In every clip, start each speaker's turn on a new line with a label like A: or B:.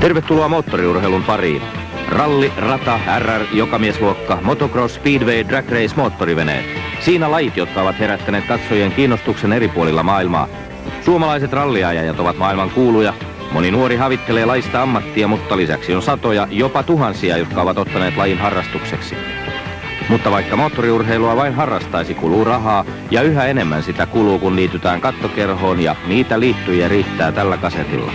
A: Tervetuloa moottoriurheilun pariin. Ralli, rata, RR, jokamiesluokka, motocross, speedway, drag race, moottoriveneet. Siinä lajit, jotka ovat herättäneet katsojien kiinnostuksen eri puolilla maailmaa. Suomalaiset ralliajajat ovat maailman kuuluja. Moni nuori havittelee lajista ammattia, mutta lisäksi on satoja, jopa tuhansia, jotka ovat ottaneet lajin harrastukseksi. Mutta vaikka moottoriurheilua vain harrastaisi, kuluu rahaa ja yhä enemmän sitä kuluu, kun liitytään kattokerhoon ja niitä liittyjiä riittää tällä kasetilla.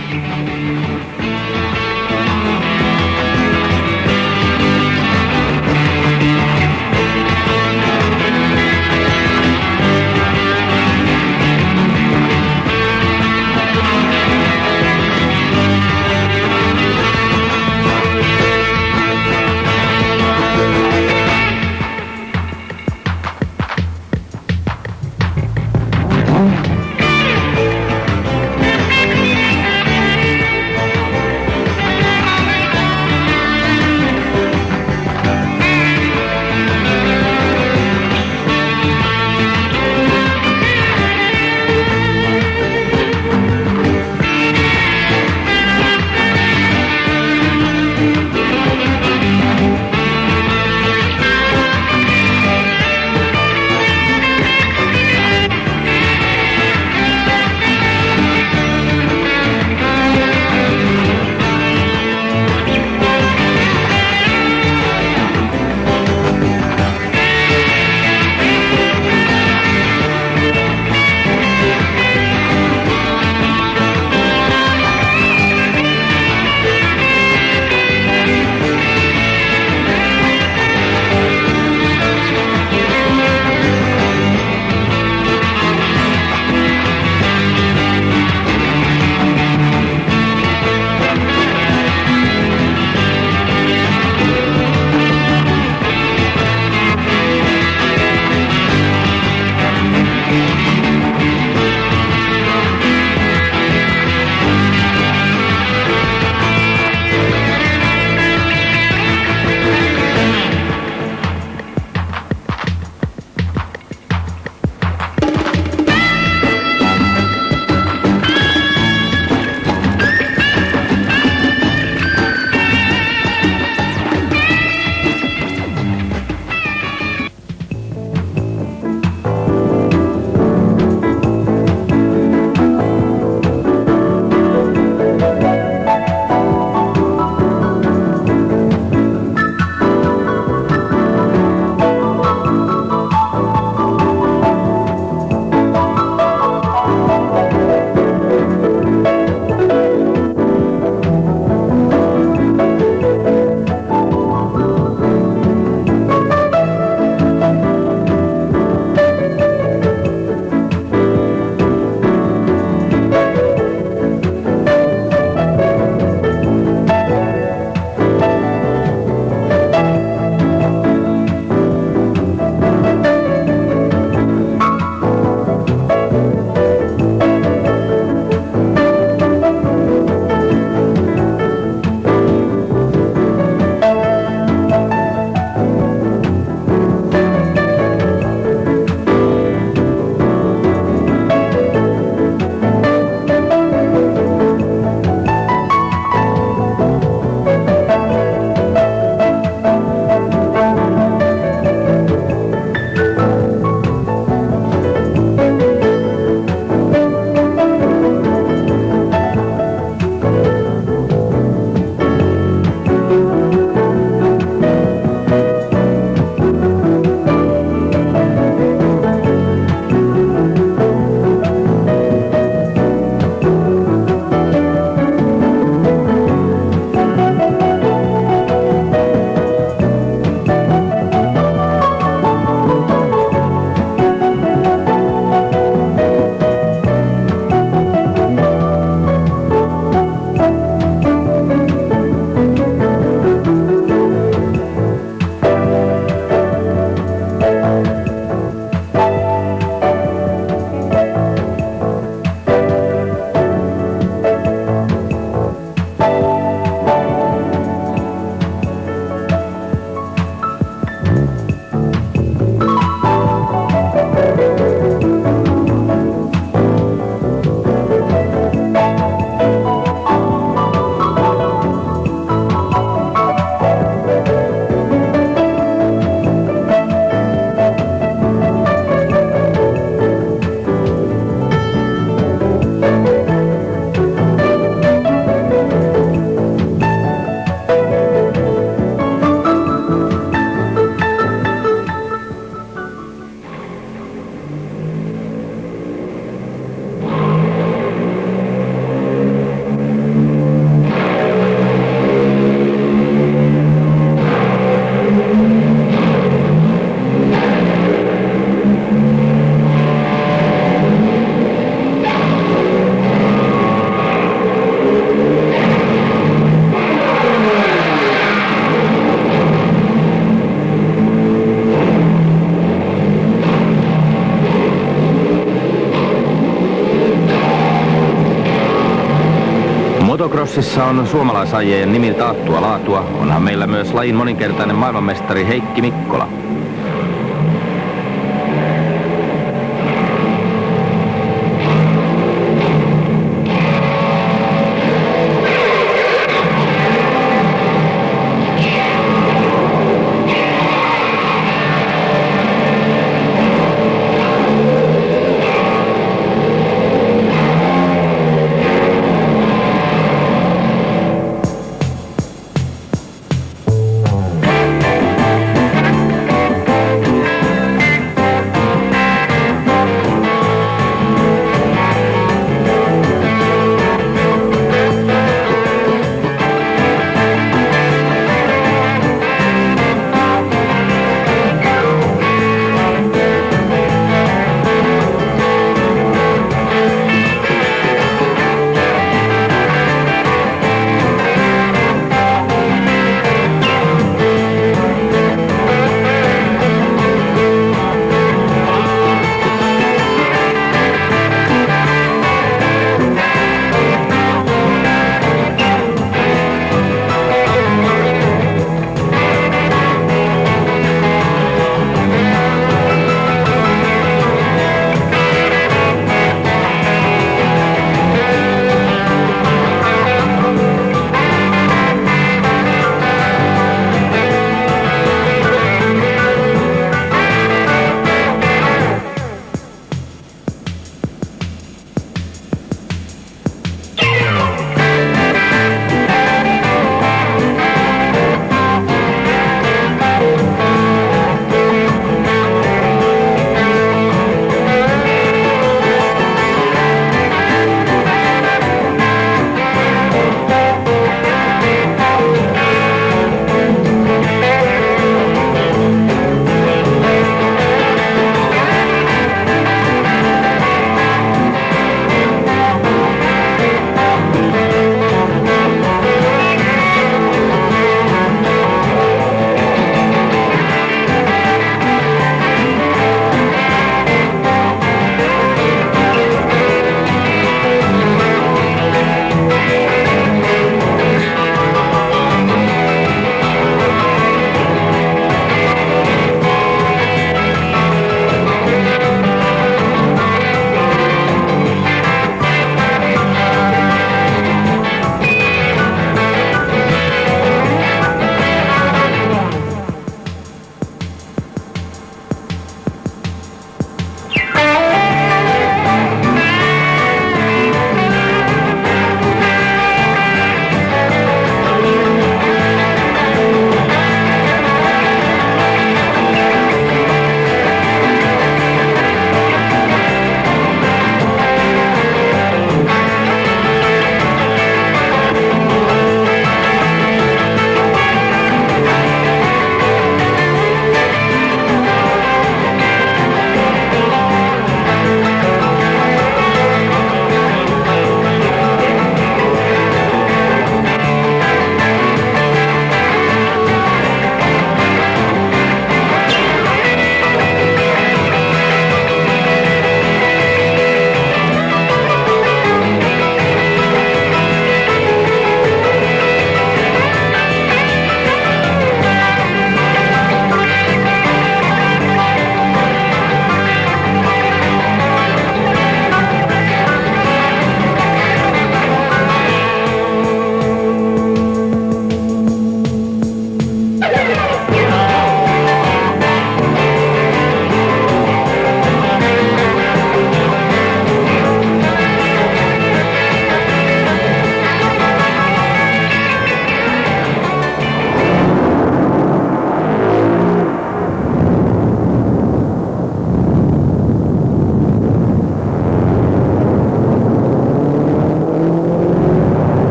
A: Motocrossissa on suomalaisajien nimi taattua laatua, onhan meillä myös lajin moninkertainen maailmanmestari Heikki Mikkola.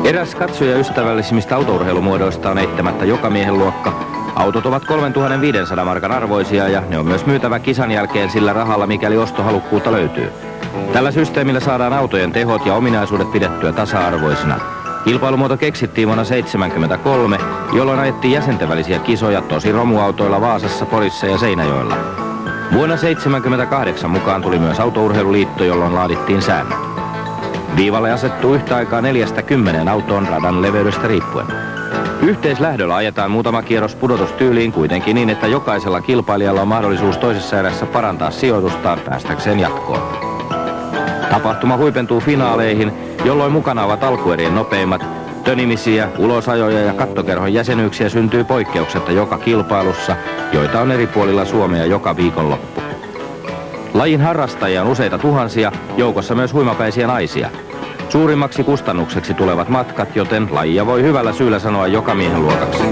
A: Eräs katsojaystävällisimmistä autourheilumuodoista on eittämättä jokamiehen luokka. Autot ovat 3500 markan arvoisia ja ne on myös myytävä kisan jälkeen sillä rahalla, mikäli ostohalukkuutta löytyy. Tällä systeemillä saadaan autojen tehot ja ominaisuudet pidettyä tasa-arvoisina. Kilpailumuoto keksittiin vuonna 1973, jolloin ajettiin jäsenten välisiä kisoja tosi romuautoilla Vaasassa, Porissa ja Seinäjoella. Vuonna 1978 mukaan tuli myös autourheiluliitto, jolloin laadittiin säännöt. Viivalle asettuu yhtä aikaa 4-10 autoon radan leveydestä riippuen. Yhteislähdöllä ajetaan muutama kierros pudotustyyliin kuitenkin niin, että jokaisella kilpailijalla on mahdollisuus toisessa erässä parantaa sijoitustaan päästäkseen jatkoon. Tapahtuma huipentuu finaaleihin, jolloin mukana ovat alkuerien nopeimmat. Tönimisiä, ulosajoja ja kattokerhon jäsenyyksiä syntyy poikkeuksetta joka kilpailussa, joita on eri puolilla Suomea joka viikonloppu. Lajin harrastajia on useita tuhansia, joukossa myös huimapäisiä naisia. Suurimmaksi kustannukseksi tulevat matkat, joten lajia voi hyvällä syyllä sanoa jokamiehen luokaksi.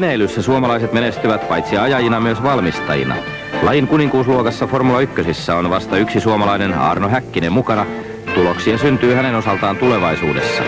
A: Veneilyssä suomalaiset menestyvät paitsi ajajina myös valmistajina. Lajin kuninkuusluokassa Formula 1 on vasta yksi suomalainen Arno Häkkinen mukana. Tuloksia syntyy hänen osaltaan tulevaisuudessa.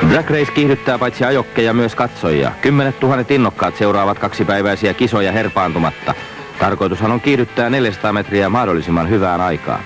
A: Drag Race kiihdyttää paitsi ajokkeja myös katsojia. 10 000 innokkaat seuraavat kaksipäiväisiä kisoja herpaantumatta. Tarkoitushan on kiihdyttää 400 metriä mahdollisimman hyvään aikaan.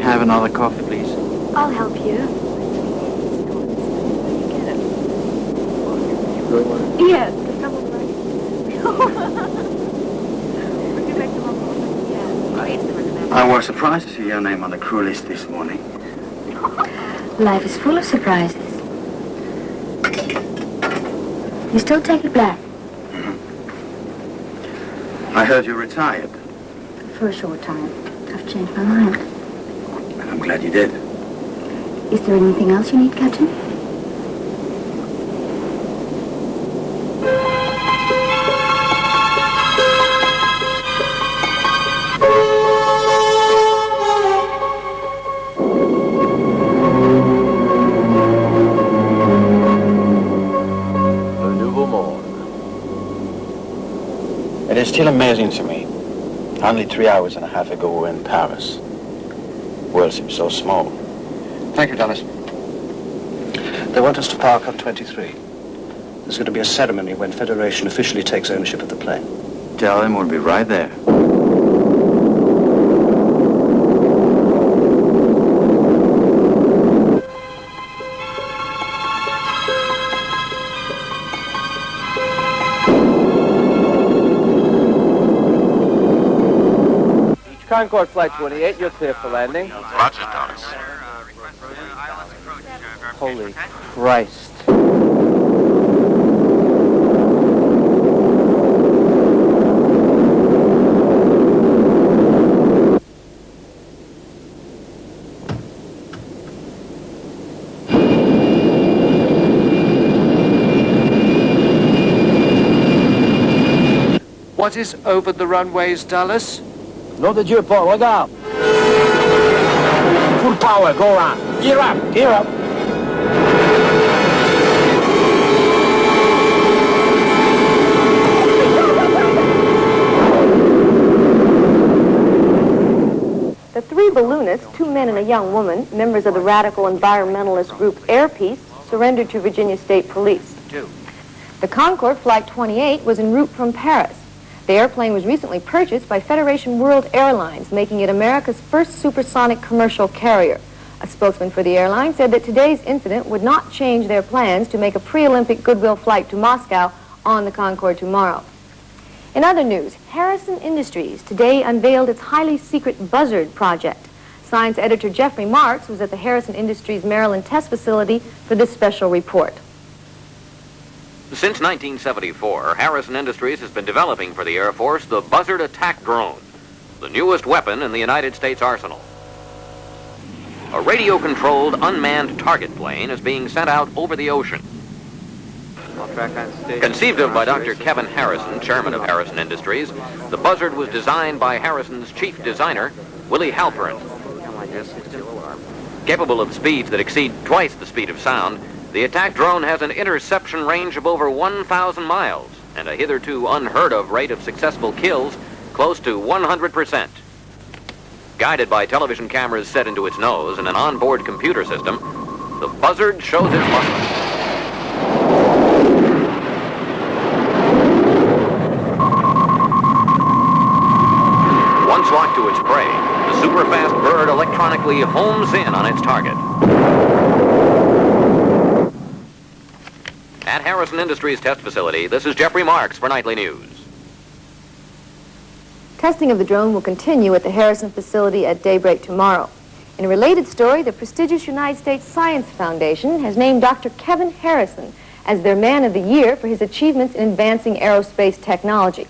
B: have another coffee, please?
C: I'll help you.
B: You really want it?
C: Yes, there's someone right. Would you make them up? Yeah. Oh, it's the
B: I was surprised to see your name on the crew list this morning.
C: Life is full of surprises. You still take it black?
B: I heard you retired.
C: For a short time. I've changed my mind.
B: And I'm glad you did.
C: Is there anything else you need, Captain?
B: It is still amazing to me. Only 3 hours and a half ago we were in Paris. The world seems so small. Thank you, Dallas. They want us to park on 23. There's going to be a ceremony when Federation officially takes ownership of the plane. Tell them we'll be right there.
D: Concorde Flight 28, you're clear for landing.
E: Roger, Dallas.
D: Holy Christ.
F: What is over the runways, Dallas?
D: Nom de Dieu, Paul, regarde. Full power, go on. Gear up, gear up.
G: The three balloonists, 2 men and a young woman, members of the radical environmentalist group Air Peace, surrendered to Virginia State Police. The Concorde Flight 28 was en route from Paris. The airplane was recently purchased by Federation World Airlines, making it America's first supersonic commercial carrier. A spokesman for the airline said that today's incident would not change their plans to make a pre-Olympic goodwill flight to Moscow on the Concorde tomorrow. In other news, Harrison Industries today unveiled its highly secret Buzzard project. Science editor Jeffrey Marks was at the Harrison Industries Maryland test facility for this special report.
A: Since 1974, Harrison Industries has been developing for the Air Force the Buzzard attack drone, the newest weapon in the United States arsenal. A radio-controlled unmanned target plane is being sent out over the ocean. Conceived of by Dr. Kevin Harrison, chairman of Harrison Industries, the Buzzard was designed by Harrison's chief designer, Willie Halperin. Capable of speeds that exceed twice the speed of sound, the attack drone has an interception range of over 1,000 miles and a hitherto unheard-of rate of successful kills close to 100%. Guided by television cameras set into its nose and an onboard computer system, the Buzzard shows its muscle. Once locked to its prey, the super-fast bird electronically homes in on its target. At Harrison Industries test facility, this is Jeffrey Marks for Nightly News.
G: Testing of the drone will continue at the Harrison facility at daybreak tomorrow. In a related story, the prestigious United States Science Foundation has named Dr. Kevin Harrison as their Man of the Year for his achievements in advancing aerospace technology.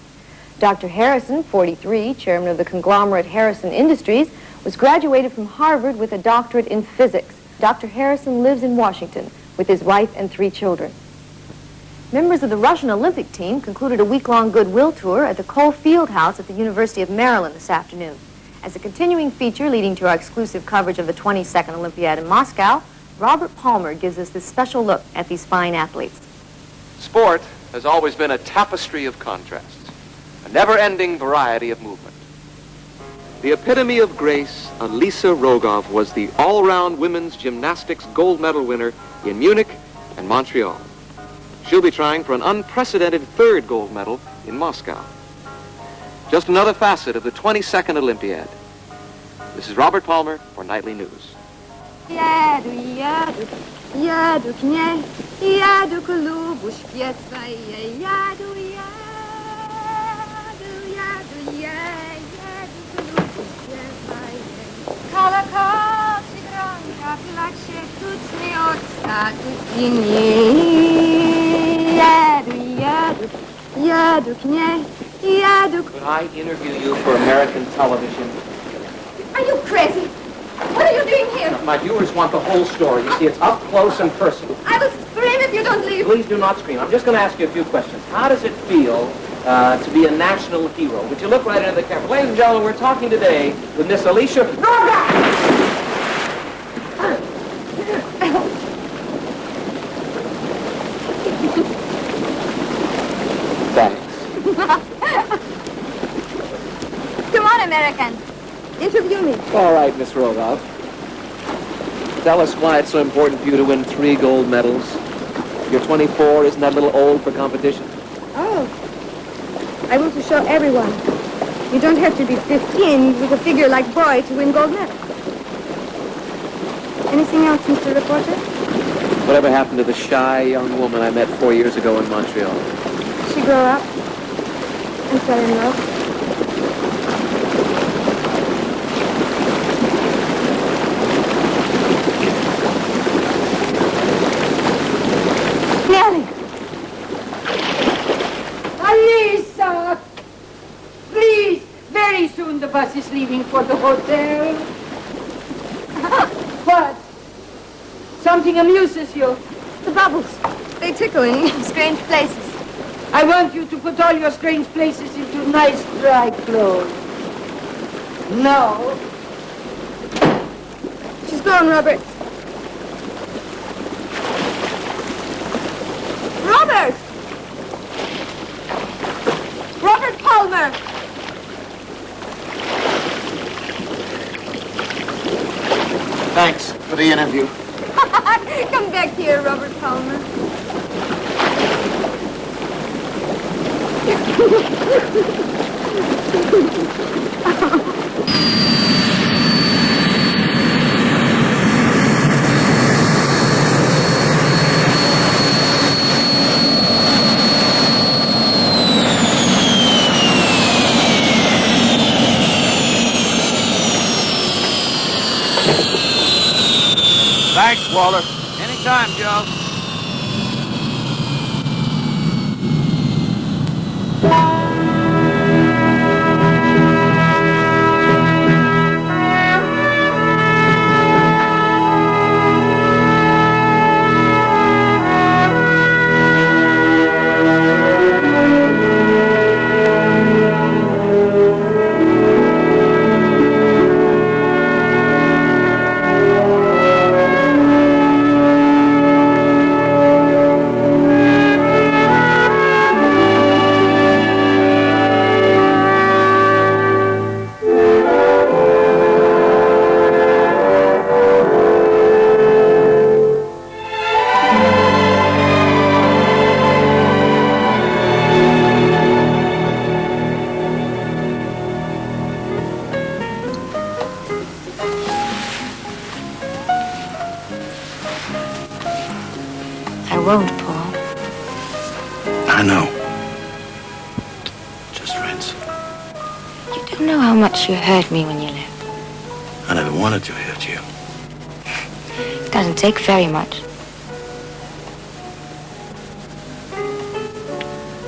G: Dr. Harrison, 43, chairman of the conglomerate Harrison Industries, was graduated from Harvard with a doctorate in physics. Dr. Harrison lives in Washington with his wife and 3 children. Members of the Russian Olympic team concluded a week-long goodwill tour at the Cole Field House at the University of Maryland this afternoon. As a continuing feature leading to our exclusive coverage of the 22nd Olympiad in Moscow, Robert Palmer gives us this special look at these fine athletes.
F: Sport has always been a tapestry of contrasts, a never-ending variety of movement. The epitome of grace, Alisa Rogov was the all-round women's gymnastics gold medal winner in Munich and Montreal. She'll be trying for an unprecedented 3rd gold medal in Moscow. Just another facet of the 22nd Olympiad. The This is Robert Palmer for Nightly News.
G: Jadu, jadu, jadu knie, jadu kullo bushpietwa, jadu, jadu, jadu, jadu kullo bushpietwa. Kalaka, sigranka, placze, tucni osta, tucni. Jadu, jadu, jadu knie, jadu.
D: Could I interview you for American television?
G: Are you crazy? What are you doing here?
D: My viewers want the whole story. You see, it's up close and personal.
G: I will scream if you don't leave.
D: Please do not scream. I'm just going to ask you a few questions. How does it feel to be a national hero? Would you look right into the camera? Ladies and gentlemen, we're talking today with Miss Alicia Roga! Thanks.
G: Come on, American. Interview me.
F: All right, Miss Rogoff. Tell us why it's so important for you to win 3 gold medals. You're 24. Isn't that a little old for competition?
G: Oh. I want to show everyone. You don't have to be 15 with a figure like boy to win gold medal. Anything else, Mr. Reporter?
F: Whatever happened to the shy young woman I met 4 years ago in Montreal?
G: She grew up and fell in love. Nellie!
E: Alisa! Please! Very soon the bus is leaving for the hotel. What? Something amuses you.
G: The bubbles. They tickle in strange places.
E: I want you to put all your strange places into nice dry clothes. No.
G: She's gone, Robert. Robert! Robert Palmer!
B: Thanks for the interview.
G: Come back here, Robert Palmer.
D: Thanks, Walter. Anytime, Joe.
G: I won't, Paul.
B: I know. Just friends.
G: You don't know how much you hurt me when you left.
B: I never wanted to hurt you.
G: It doesn't take very much.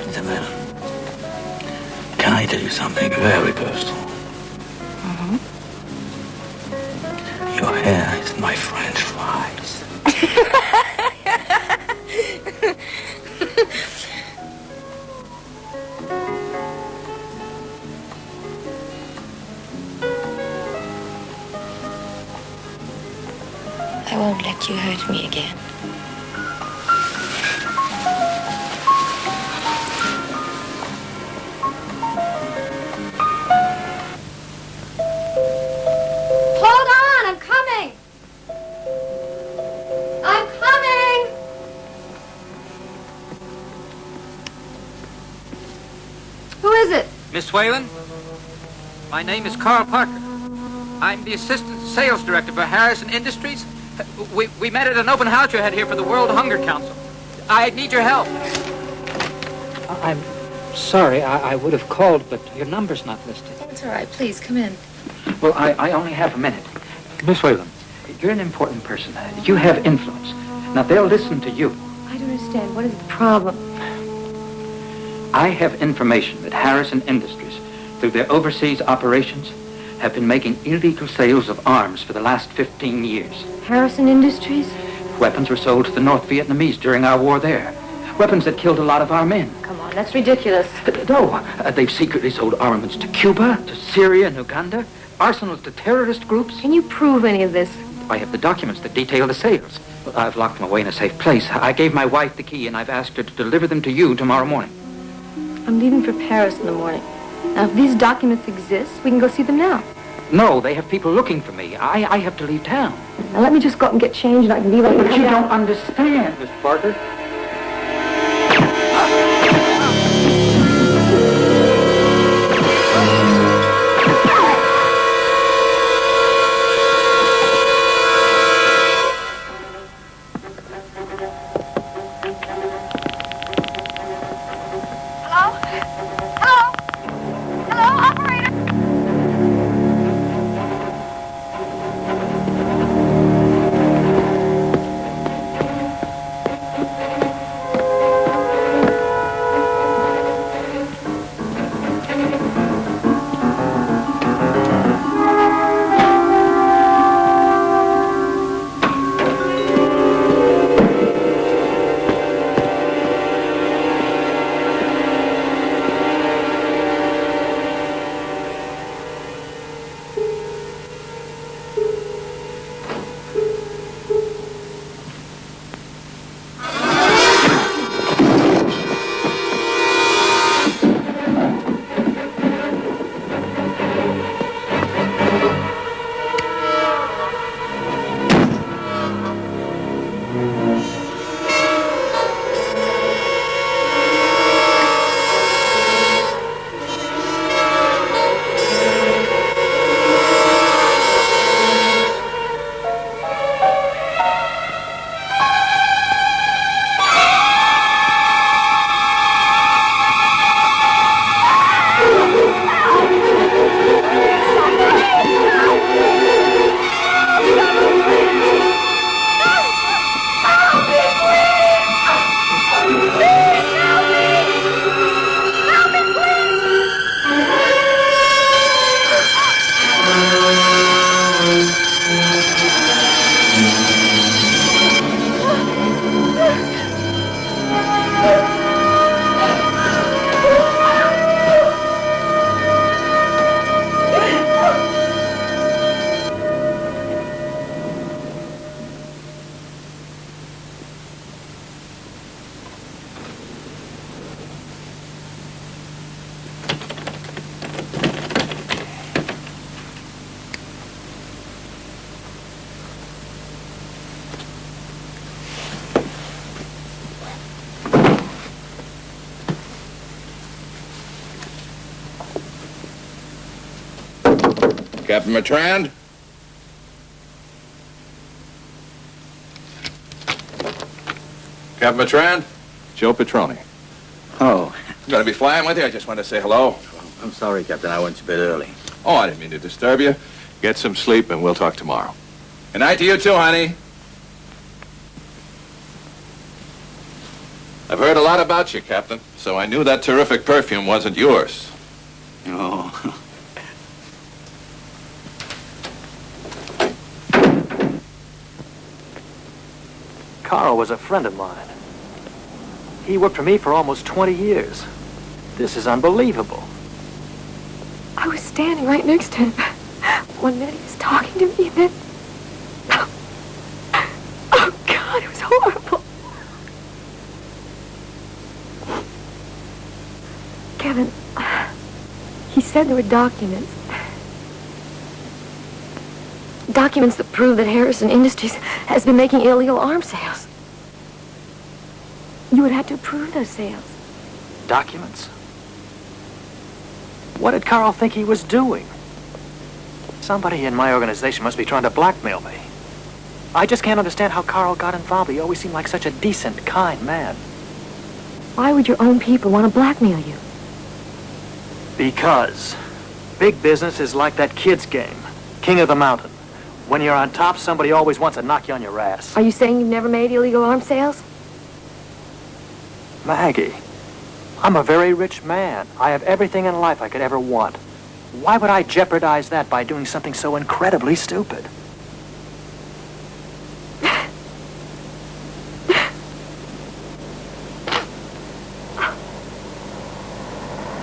B: Isabella, can I tell you something very personal?
G: Mm-hmm.
B: Your hair is my French fries.
G: I won't let you hurt me again. Hold on, I'm coming. I'm coming. Who is it?
H: Miss Whalen, my name is Carl Parker. I'm the assistant sales director for Harrison Industries. We met at an open house you had here for the World Hunger Council. I need your help.
I: I'm sorry, I would have called, but your number's not listed.
G: Oh, it's all right. Please, come in.
I: Well, I only have a minute. Miss Whalen, you're an important person. You have influence. Now, they'll listen to you.
G: I don't understand. What is the problem?
I: I have information that Harrison Industries, through their overseas operations, have been making illegal sales of arms for the last 15 years.
G: Harrison Industries?
I: Weapons were sold to the North Vietnamese during our war there. Weapons that killed a lot of our men.
G: Come on, that's ridiculous.
I: No, they've secretly sold armaments to Cuba, to Syria and Uganda, arsenals to terrorist groups.
G: Can you prove any of this?
I: I have the documents that detail the sales. I've locked them away in a safe place. I gave my wife the key, and I've asked her to deliver them to you tomorrow morning.
G: I'm leaving for Paris in the morning. Now, if these documents exist, we can go see them now.
I: No, they have people looking for me. I have to leave town.
G: Now, let me just go up and get changed, and I can be like...
I: But you don't understand, Mr. Parker.
J: Captain Matrand? Captain Matrand?
B: Joe Petroni.
J: Oh. I'm going to be flying with you. I just wanted to say hello.
B: I'm sorry, Captain. I went to bed early.
J: Oh, I didn't mean to disturb you. Get some sleep, and we'll talk tomorrow. Good night to you, too, honey. I've heard a lot about you, Captain, so I knew that terrific perfume wasn't yours.
B: Oh.
D: Carl was a friend of mine. He worked for me for almost 20 years. This is unbelievable.
G: I was standing right next to him. 1 minute he was talking to me, and then... Oh, God, it was horrible. Kevin, he said there were documents. Documents that prove that Harrison Industries has been making illegal arms sales. You would have to approve those sales.
D: Documents? What did Carl think he was doing?
K: Somebody in my organization must be trying to blackmail me. I just can't understand how Carl got involved. He always seemed like such a decent, kind man.
G: Why would your own people want to blackmail you?
K: Because big business is like that kid's game, King of the Mountain. When you're on top, somebody always wants to knock you on your ass.
G: Are you saying you've never made illegal arms sales?
K: Maggie, I'm a very rich man. I have everything in life I could ever want. Why would I jeopardize that by doing something so incredibly stupid?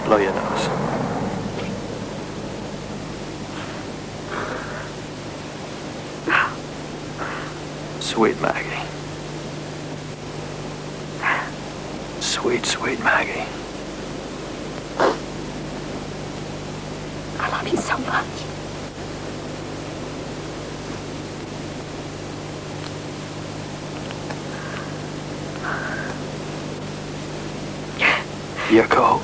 K: Blow your nose. Sweet Maggie. Sweet, sweet Maggie.
G: I love you so much.
K: You're cold.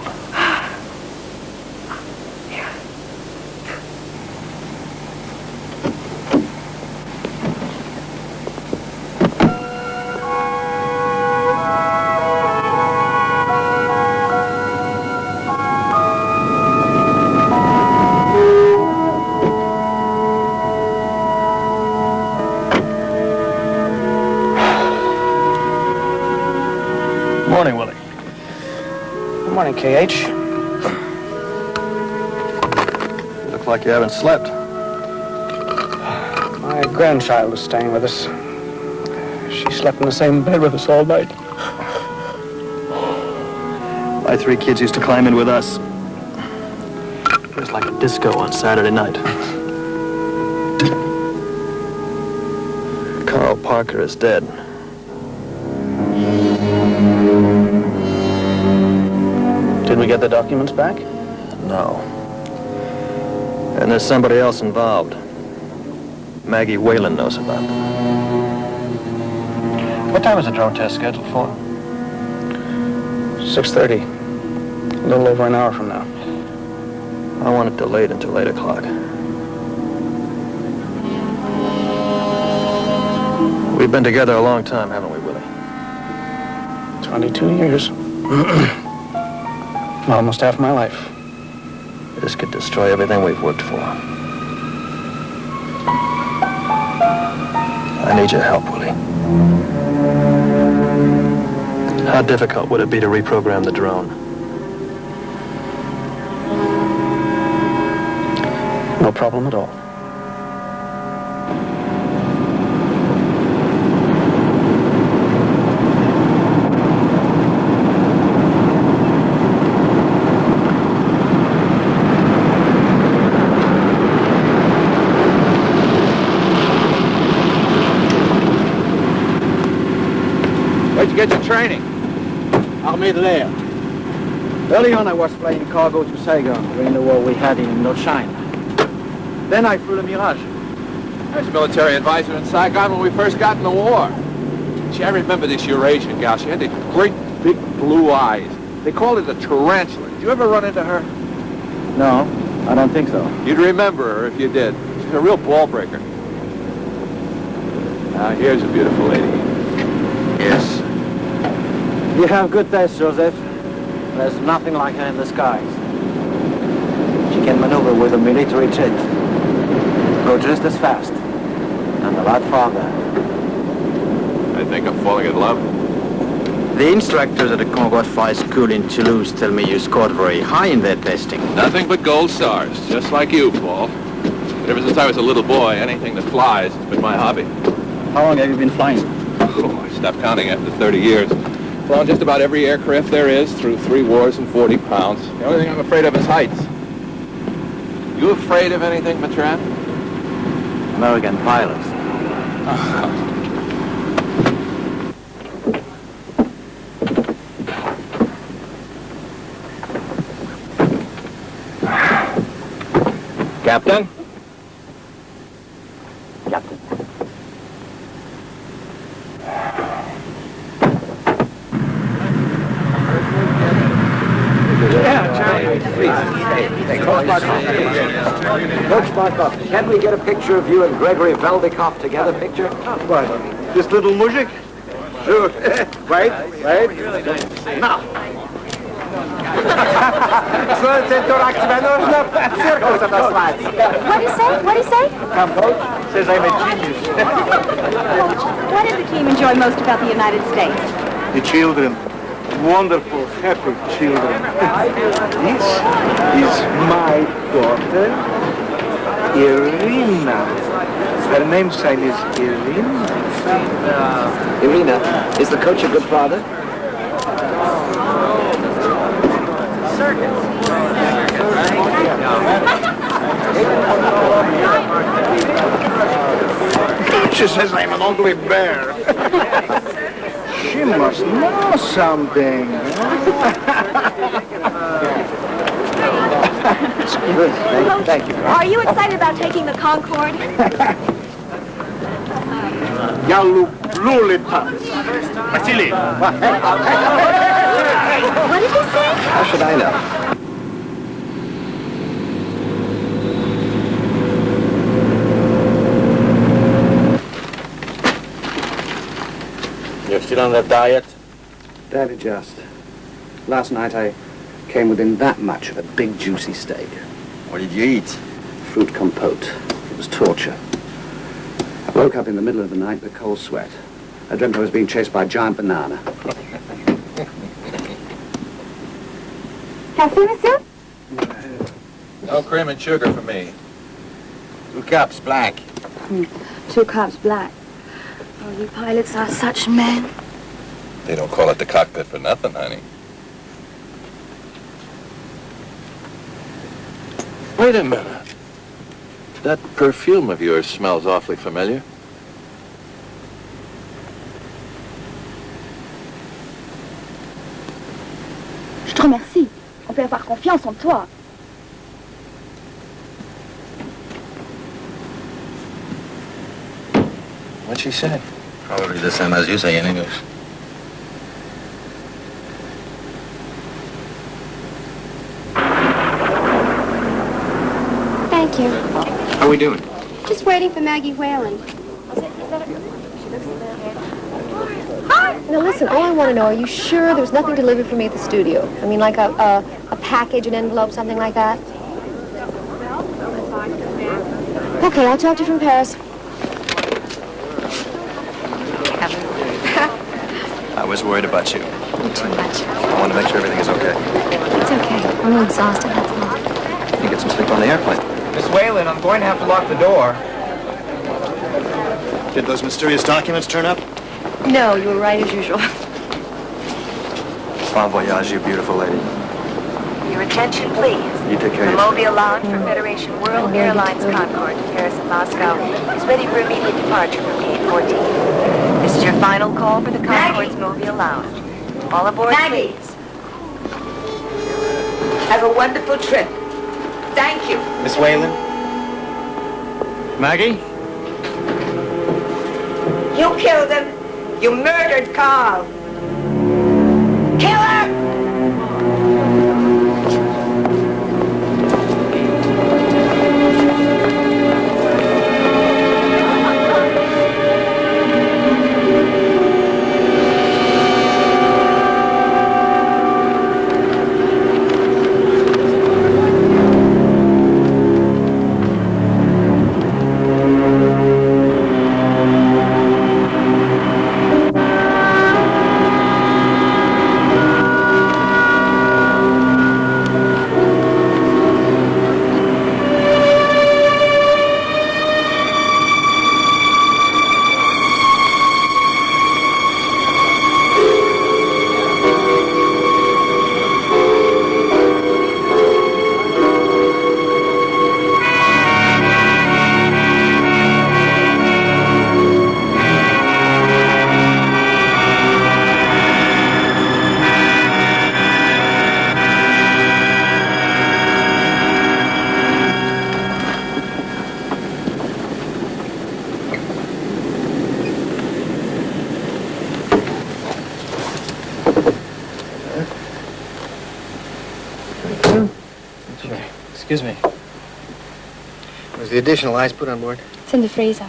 K: Morning, Willie.
B: Good morning, K.H.
K: You look like you haven't slept.
B: My grandchild is staying with us. She slept in the same bed with us all night.
K: My 3 kids used to climb in with us. It was like a disco on Saturday night. Carl Parker is dead.
B: Did we get the documents back?
K: No. And there's somebody else involved. Maggie Whalen knows about them. What time is the drone test scheduled for?
B: 6:30. A little over an hour from now.
K: I want it delayed until 8 o'clock. We've been together a long time, haven't we, Willie?
B: 22 years. Almost half my life.
K: This could destroy everything we've worked for. I need your help, Willie. How difficult would it be to reprogram the drone?
B: No problem at all.
J: Where'd you get your training?
B: Armée de l'air. Early on, I was flying cargo to Saigon during the war we had in Indochina. Then I flew the Mirage.
J: I was a military advisor in Saigon when we first got in the war. Gee, I remember this Eurasian gal. She had these great big blue eyes. They called her the tarantula. Did you ever run into her?
B: No, I don't think so.
J: You'd remember her if you did. She's a real ball breaker. Now, here's a beautiful lady.
B: Yes. You have good taste, Joseph. There's nothing like her in the skies. She can maneuver with a military jet. Go just as fast. And a lot farther.
J: I think I'm falling in love.
B: The instructors at the Combat Flight School in Toulouse tell me you scored very high in their testing.
J: Nothing but gold stars, just like you, Paul. But ever since I was a little boy, anything that flies has been my hobby.
B: How long have you been flying?
J: Oh, I stopped counting after 30 years. Flown just about every aircraft there is through 3 wars and 40 pounds. The only thing I'm afraid of is heights. You afraid of anything, Matran?
B: American pilots.
J: Captain?
B: Captain.
J: Yeah, Charlie. Please. Hey, close my
L: Coach Markov, can we get a picture of you and Gregory Veldikov together? Picture?
B: What? This little mujik? Sure. Wait. Now.
G: What did he say?
B: Come, coach. Says I'm a genius.
C: What did the team enjoy most about the United States?
B: The children. Wonderful, happy children. This is my daughter, Irina. Her name sign is Irina.
L: Irina, is the coach a good father?
B: She says I'm an ugly bear. She must know something.
L: It's good. Thank you.
C: Are you excited about taking the Concorde?
B: Я люблю летать. Василий!
C: What did he say?
L: How should I know?
B: You're still on that diet?
L: Daddy, just. Last night I came within that much of a big juicy steak.
B: What did you eat?
L: Fruit compote. It was torture. I woke up in the middle of the night with a cold sweat. I dreamt I was being chased by a giant banana.
G: Café, monsieur?
J: No cream and sugar for me. 2 cups, black.
C: 2 cups black. Oh, you pilots are such men.
J: They don't call it the cockpit for nothing, honey. Wait a minute. That perfume of yours smells awfully familiar.
C: Je te remercie. On peut avoir confiance en toi.
J: What'd she say?
B: Probably the same as you say in English.
G: Thank you.
I: How are we doing?
C: Just waiting for Maggie Whalen.
G: Now listen, all I want to know, are you sure there's nothing delivered for me at the studio? I mean, like a package, an envelope, something like that? Okay, I'll talk to you from Paris.
B: I was worried about you.
G: Not too much.
B: I want to make sure everything is okay.
G: It's okay. I'm a little exhausted, that's all.
B: You get some sleep on the airplane.
H: Miss Whalen, I'm going to have to lock the door.
B: Did those mysterious documents turn up?
G: No, you were right as usual.
B: Bon voyage, you beautiful lady.
M: Your attention, please.
B: You take care
M: The
B: of yourself.
M: Mobile Lounge for Federation World Airlines Concorde to Paris and Moscow is ready for immediate departure from Gate 14. This is your final call for the Concorde's Mobile Lounge. All aboard, please.
E: Have a wonderful trip. Thank you.
B: Miss Whalen? Maggie?
E: You killed him. You murdered Carl. Killer!
K: Excuse me.
N: Was the additional ice put on board?
C: It's in the freezer.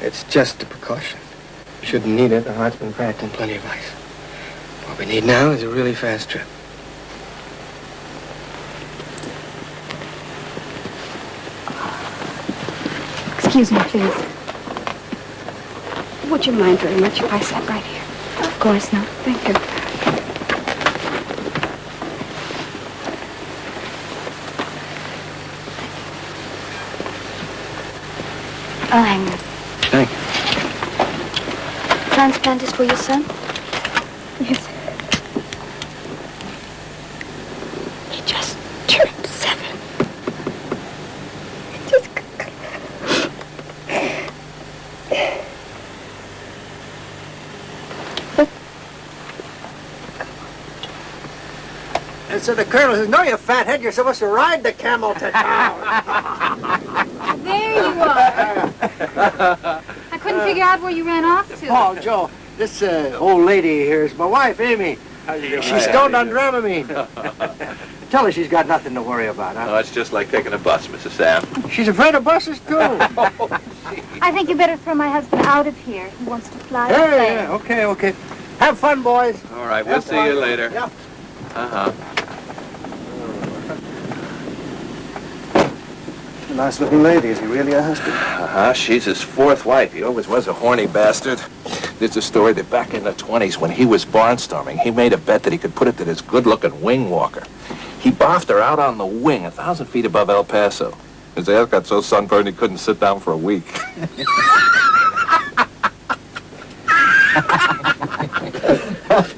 N: It's just a precaution. Shouldn't need it. The heart's been cracked in plenty of ice. What we need now is a really fast trip.
C: Excuse me, please.
E: Would you mind very much if I sat right here?
C: Of course not.
E: Thank you.
C: I'll hang them.
N: Thank you.
C: Transplant is for your son?
E: Yes. He just turned 7. He just...
O: And so the colonel says, no, you fathead, you're supposed to ride the camel to town.
E: There you are. I couldn't figure out where you ran off to.
O: Oh, Joe, this old lady here is my wife, Amy. She's stoned on Dramamine. Tell her she's got nothing to worry about, huh?
J: Oh, it's just like taking a bus, Mrs. Sam.
O: She's afraid of buses, too.
C: I think you better throw my husband out of here. He wants to fly.
O: Yeah, okay. Have fun, boys.
J: All right, we'll see you later.
O: Yeah.
J: Uh-huh.
B: Nice-looking lady. Is he really a husband?
J: Uh-huh. She's his 4th wife. He always was a horny bastard. There's a story that back in the 20s, when he was barnstorming, he made a bet that he could put it to this good-looking wing walker. He boffed her out on the wing, 1,000 feet above El Paso. His ass got so sunburned he couldn't sit down for a week.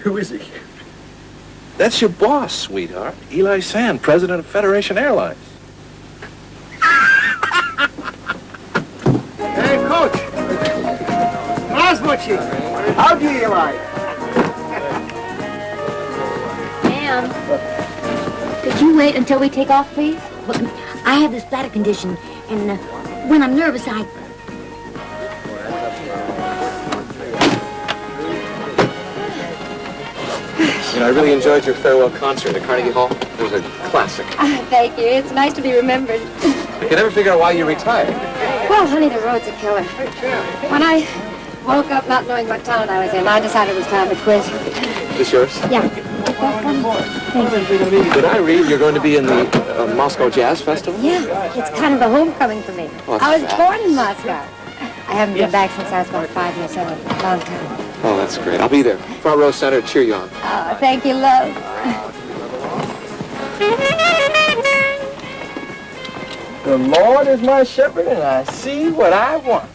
O: Who is he?
J: That's your boss, sweetheart. Eli Sand, president of Federation Airlines.
O: Hey, Coach. Osmuchi. How do you like?
P: Ma'am, could you wait until we take off, please? Look, I have this bladder condition, and when I'm nervous, I...
F: You know, I really enjoyed your farewell concert at Carnegie Hall. It was a classic.
C: Thank you. It's nice to be remembered.
F: I could never figure out why you retired.
C: Well, honey, the road's a killer. When I woke up not knowing what town I was in, I decided it was time to quit.
F: This yours?
C: Yeah. Thank you.
F: Did I read you're going to be in the Moscow Jazz Festival?
C: Yeah, it's kind of a homecoming for me.
F: Oh,
C: I was
F: that's
C: born in Moscow. I haven't been back since I was about 5 years old. A long time.
F: Oh, that's great. I'll be there. Front row center, cheer you on.
C: Oh, thank you, love.
O: The Lord is my shepherd, and I see what I want.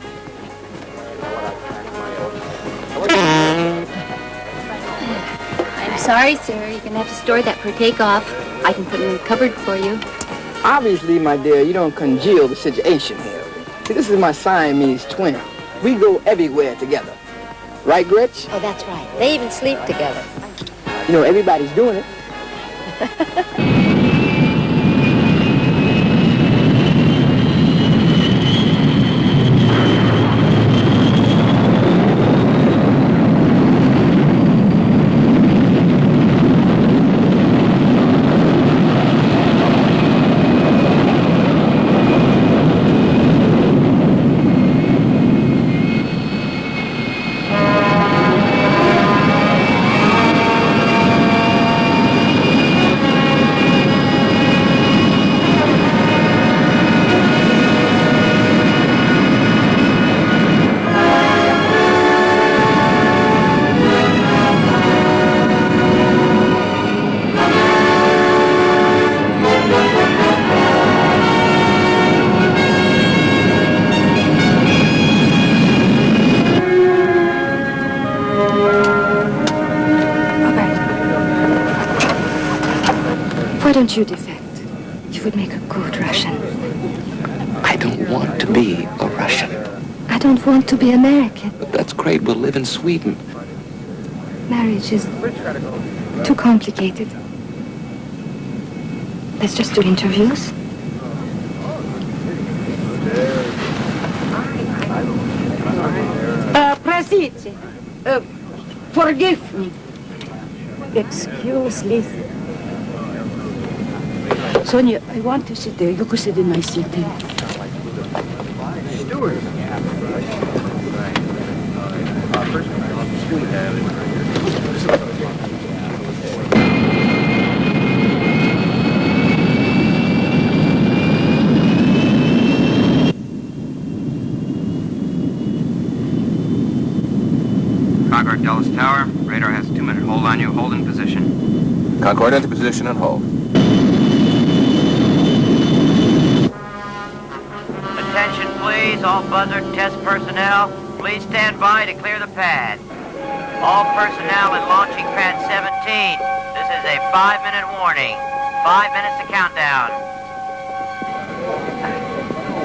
P: I'm sorry, sir. You're going to have to store that for takeoff. I can put it in the cupboard for you.
O: Obviously, my dear, you don't congeal the situation here. See, this is my Siamese twin. We go everywhere together. Right, Gretch?
P: Oh, that's right. They even sleep together.
O: You know, everybody's doing it.
C: Why don't you defect? You would make a good Russian.
F: I don't want to be a Russian.
C: I don't want to be American.
F: But that's great. We'll live in Sweden.
C: Marriage is too complicated. Let's just do interviews.
E: Простите. Forgive me.
C: Excuse me.
E: Sonia, I want to sit there. You could sit in my seat then.
N: steward.
Q: Concord Dulles Tower. Radar has a 2-minute hold on you. Hold in position.
J: Concord into position and hold.
R: Attention, please. All buzzard test personnel. Please stand by to clear the pad. All personnel in launching pad 17. This is a 5-minute warning. 5 minutes to countdown.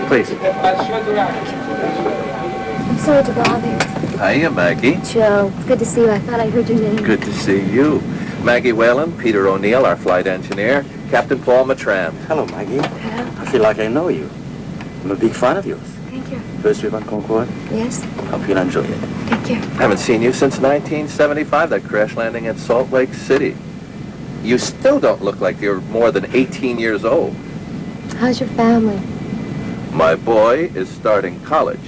L: Please.
C: I'm sorry to bother you.
J: Hiya, Maggie.
C: Joe, it's good to see you. I thought I heard your name.
J: Good to see you. Maggie Whalen, Peter O'Neill, our flight engineer, Captain Paul Matrand.
B: Hello, Maggie. I feel like I know you. I'm a big fan of yours.
C: Thank you.
B: First trip on Concorde?
C: Yes?
B: Hope you'll enjoy it.
C: Thank you.
J: Haven't seen you since 1975, that crash landing at Salt Lake City. You still don't look like you're more than 18 years old.
C: How's your family?
J: My boy is starting college.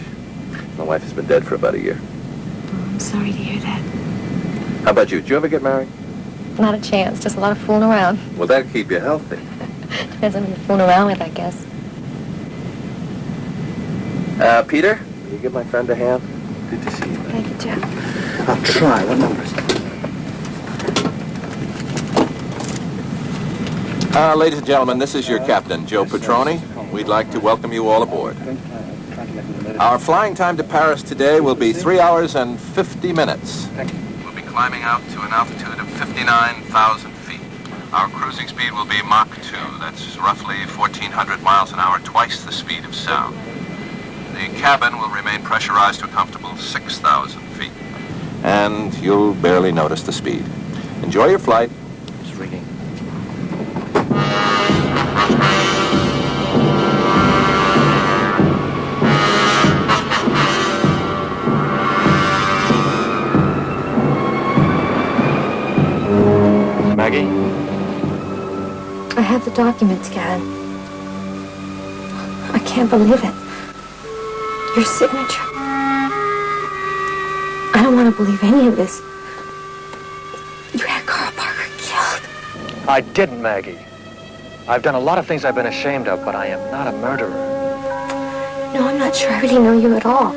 J: My wife has been dead for about a year.
C: I'm sorry to hear that.
J: How about you? Did you ever get married?
C: Not a chance. Just a lot of fooling around.
J: Well, that'll keep you healthy.
C: Depends on who you're fooling around with, I guess.
J: Peter, will you give my friend a hand? Good to see you.
C: Thank you, Joe.
B: I'll try. What number is it?
J: Ladies and gentlemen, this is your captain, Joe Petroni. We'd like to welcome you all aboard. Our flying time to Paris today will be 3 hours and 50 minutes. We'll be climbing out to an altitude of 59,000 feet. Our cruising speed will be Mach 2. That's roughly 1,400 miles an hour, twice the speed of sound. The cabin will remain pressurized to a comfortable 6,000 feet. And you'll barely notice the speed. Enjoy your flight.
B: It's rigging.
K: Maggie?
C: I have the documents, Gad. I can't believe it. Your signature. I don't want to believe any of this. You had Carl Parker killed.
K: I didn't, Maggie. I've done a lot of things I've been ashamed of, but I am not a murderer.
C: No, I'm not sure I really know you at all.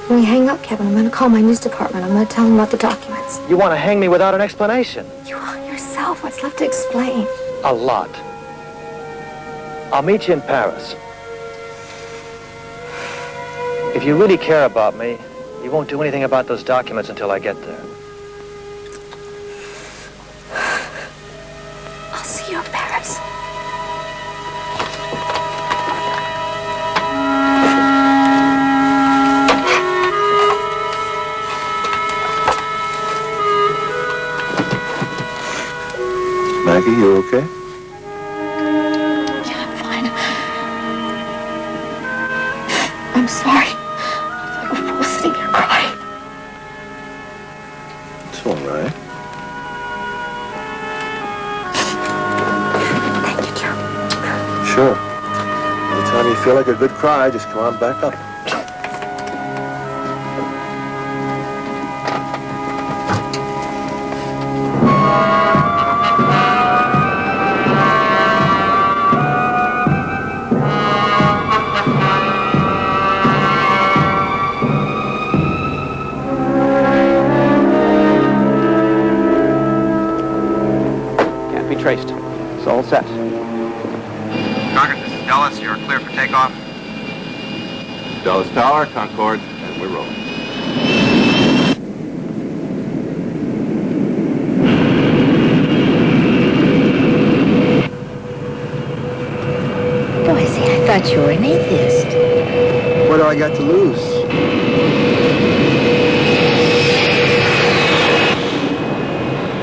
C: When we hang up, Kevin, I'm going to call my news department. I'm going to tell them about the documents.
K: You want to hang me without an explanation?
C: You hung yourself. What's left to explain?
K: A lot. I'll meet you in Paris. If you really care about me, you won't do anything about those documents until I get there.
C: I'll see you in Paris.
J: Maggie, you okay?
C: Yeah, I'm fine. I'm sorry. I was sitting here crying.
J: It's all right.
C: Thank you, Joe.
J: Sure. Anytime you feel like a good cry, just come on back up.
D: Traced. It's all set.
Q: Concord, this is Dulles. You're clear for takeoff.
J: Dulles Tower, Concorde, and we're rolling.
P: Oh, I see. I thought you were an atheist.
N: What do I got to lose?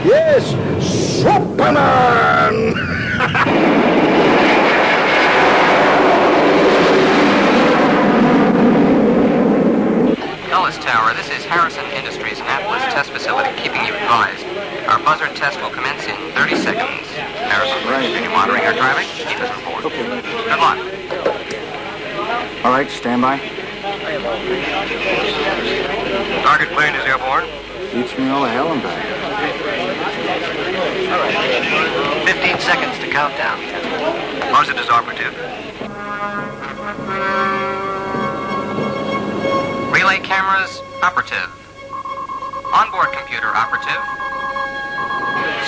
S: Yes, Superman!
Q: Dulles Tower, this is Harrison Industries, Annapolis Test Facility, keeping you advised. Our buzzer test will commence in 30 seconds. Harrison, continue monitoring our driving. Keep us informed. Okay. Good luck.
K: All right, stand by.
Q: Target plane is airborne.
K: Beats me all to hell and back.
Q: 15 seconds to countdown. Positive is operative. Relay cameras operative. Onboard computer operative.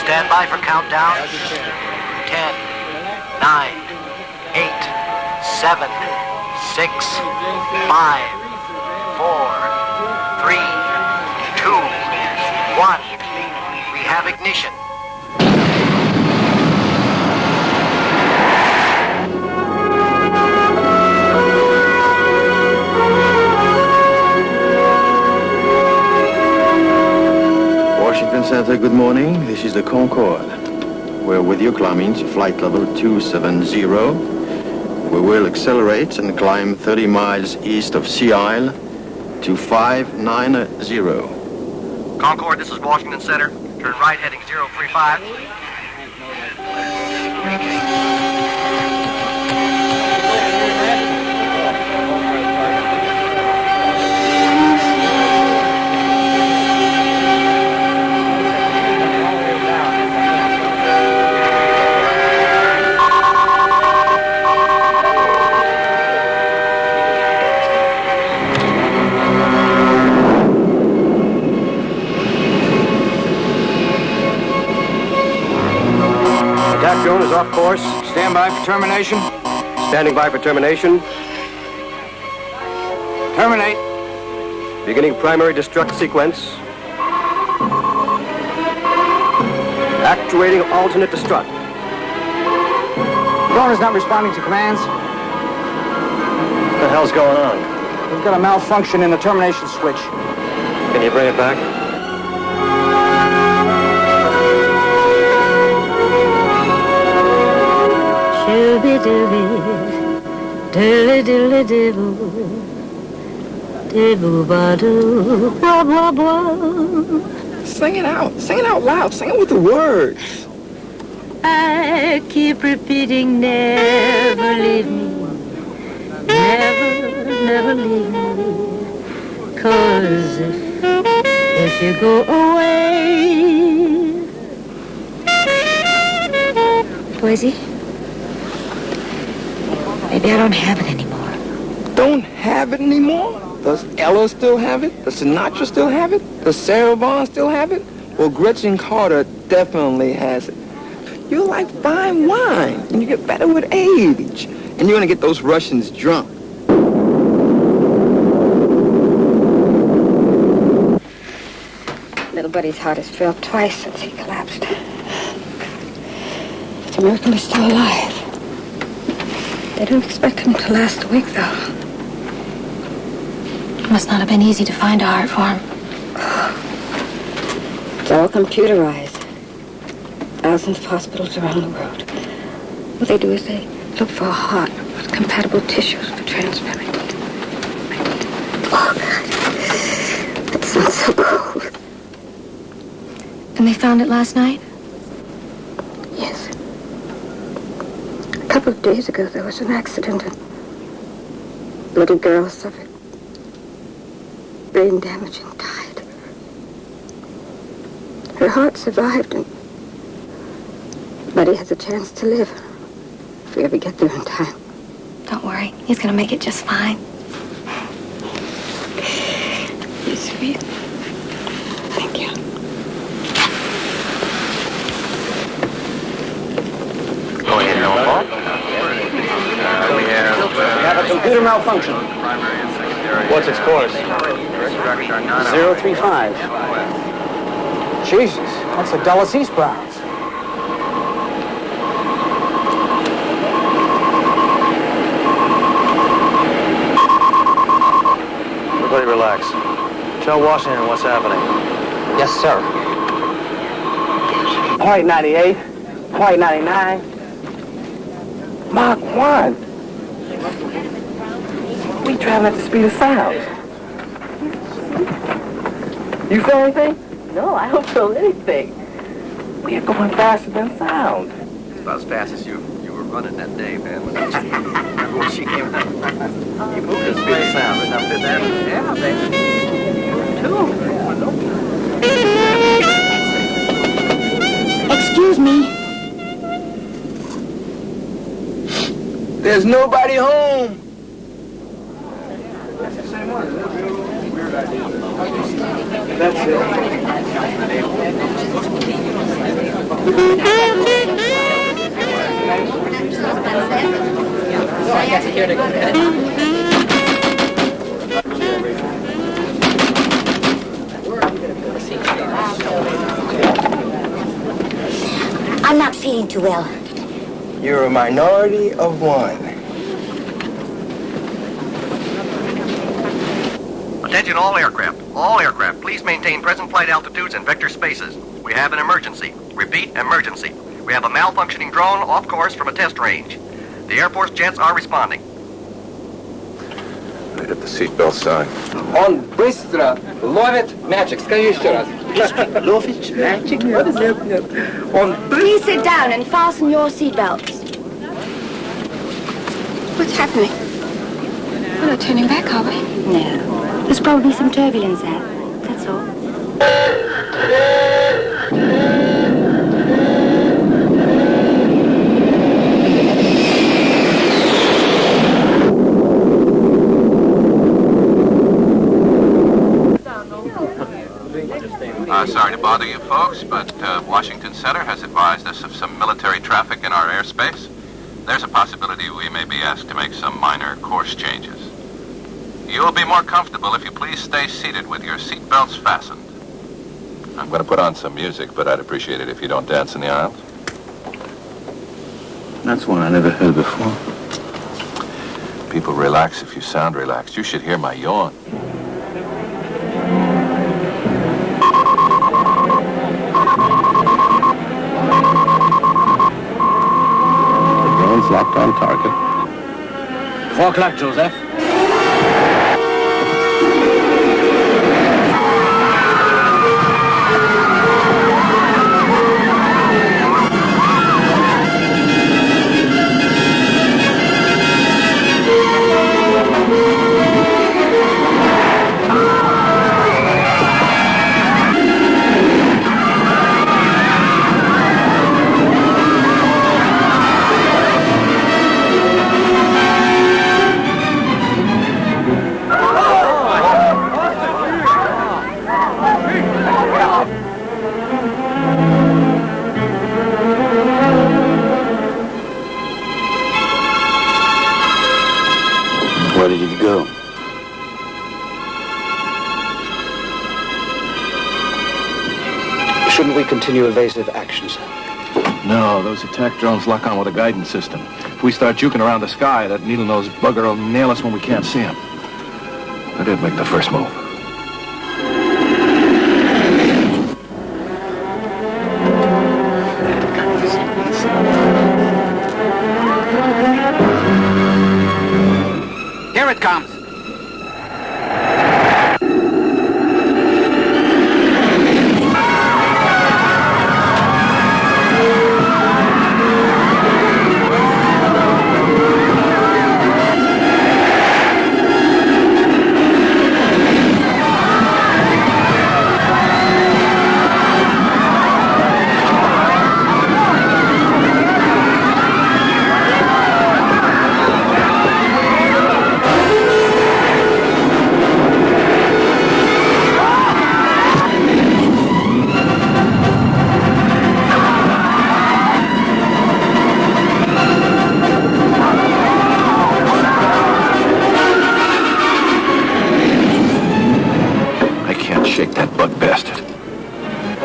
R: Stand by for countdown. 10, 9, 8, 7, 6, 5, 4, 3, 2, 1. We have ignition.
B: Washington Center, good morning. This is the Concorde. We're with you climbing to flight level 270. We will accelerate and climb 30 miles east of Sea Isle to 590.
Q: Concorde, this is Washington Center. Turn right heading 035.
N: Attack drone is off course. Stand by for termination. Standing by for termination. Terminate. Beginning primary destruct sequence. Actuating alternate destruct.
K: Drone is not responding to commands.
N: What the hell's going on?
K: We've got a malfunction in the termination switch.
N: Can you bring it back?
P: Shooby-dooby, doodly-doodly-doo, doo-ba-doo, blah-blah-blah.
O: Sing it out. Sing it out loud. Sing it with the words.
P: I keep repeating, never leave me, never leave me, 'cause if you go away. Boise, maybe I don't have it anymore.
O: Don't have it anymore? Does Ella still have it? Does Sinatra still have it? Does Sarah Vaughan still have it? Well, Gretchen Carter definitely has it. You're like fine wine, and you get better with age. And you're gonna get those Russians drunk.
C: Little Buddy's heart has failed twice since he collapsed. It's a miracle he's still alive. They don't expect him to last a week, though.
G: It must not have been easy to find a heart for him.
C: It's all computerized. Thousands of hospitals around the world. What they do is they look for a heart with compatible tissues for transplanting. Oh, God. That sounds so cold.
G: And they found it last night?
C: Yes. A couple of days ago, there was an accident and a little girl suffered brain damage and died. Her heart survived and Buddy has a chance to live if we ever get there in time.
G: Don't worry, he's gonna make it just fine.
C: You're sweet. Thank you.
Q: Go ahead, no fault. We
K: have a computer malfunction. What's its course? 035. Jesus, that's the Dulles eastbound.
N: Everybody relax. Tell Washington what's happening.
K: Yes, sir. Point 98, point 99. Mach 1. We traveling at the speed of sound. You feel anything?
T: No, I don't feel anything.
K: We are going faster than sound.
Q: About as fast as you were
T: running that day, man. When she came out, he moved us through the sound. Right up to that. Yeah, baby.
P: Excuse me.
O: There's nobody home.
B: That's it.
P: I'm not feeling too well.
O: You're a minority of one.
Q: Attention all aircraft. All aircraft, please maintain present flight altitudes and vector spaces. We have an emergency. Repeat, emergency. We have a malfunctioning drone off course from a test range. The Air Force jets are responding.
J: They hit the seatbelt sign.
N: Он быстро ловит мячик. Скажи еще раз.
O: Ловит мячик? What is that?
N: Он
P: Please sit down and fasten your seatbelts.
C: What's happening? We're not turning back, are we?
P: No. There's probably some turbulence there. That's all.
J: Sorry to bother you folks, but Washington Center has advised us of some military traffic in our airspace. There's a possibility we may be asked to make some minor course changes. You'll be more comfortable if you please stay seated with your seatbelts fastened. I'm going to put on some music, but I'd appreciate it if you don't dance in the aisles.
B: That's one I never heard before.
J: People relax if you sound relaxed. You should hear my yawn.
B: Locked on target.
L: 4 o'clock, Joseph.
B: Where did he go?
L: Shouldn't we continue evasive action, sir?
J: No, those attack drones lock on with a guidance system. If we start juking around the sky, that needle-nosed bugger will nail us when we can't see him. I did make the first move.
H: Here it comes.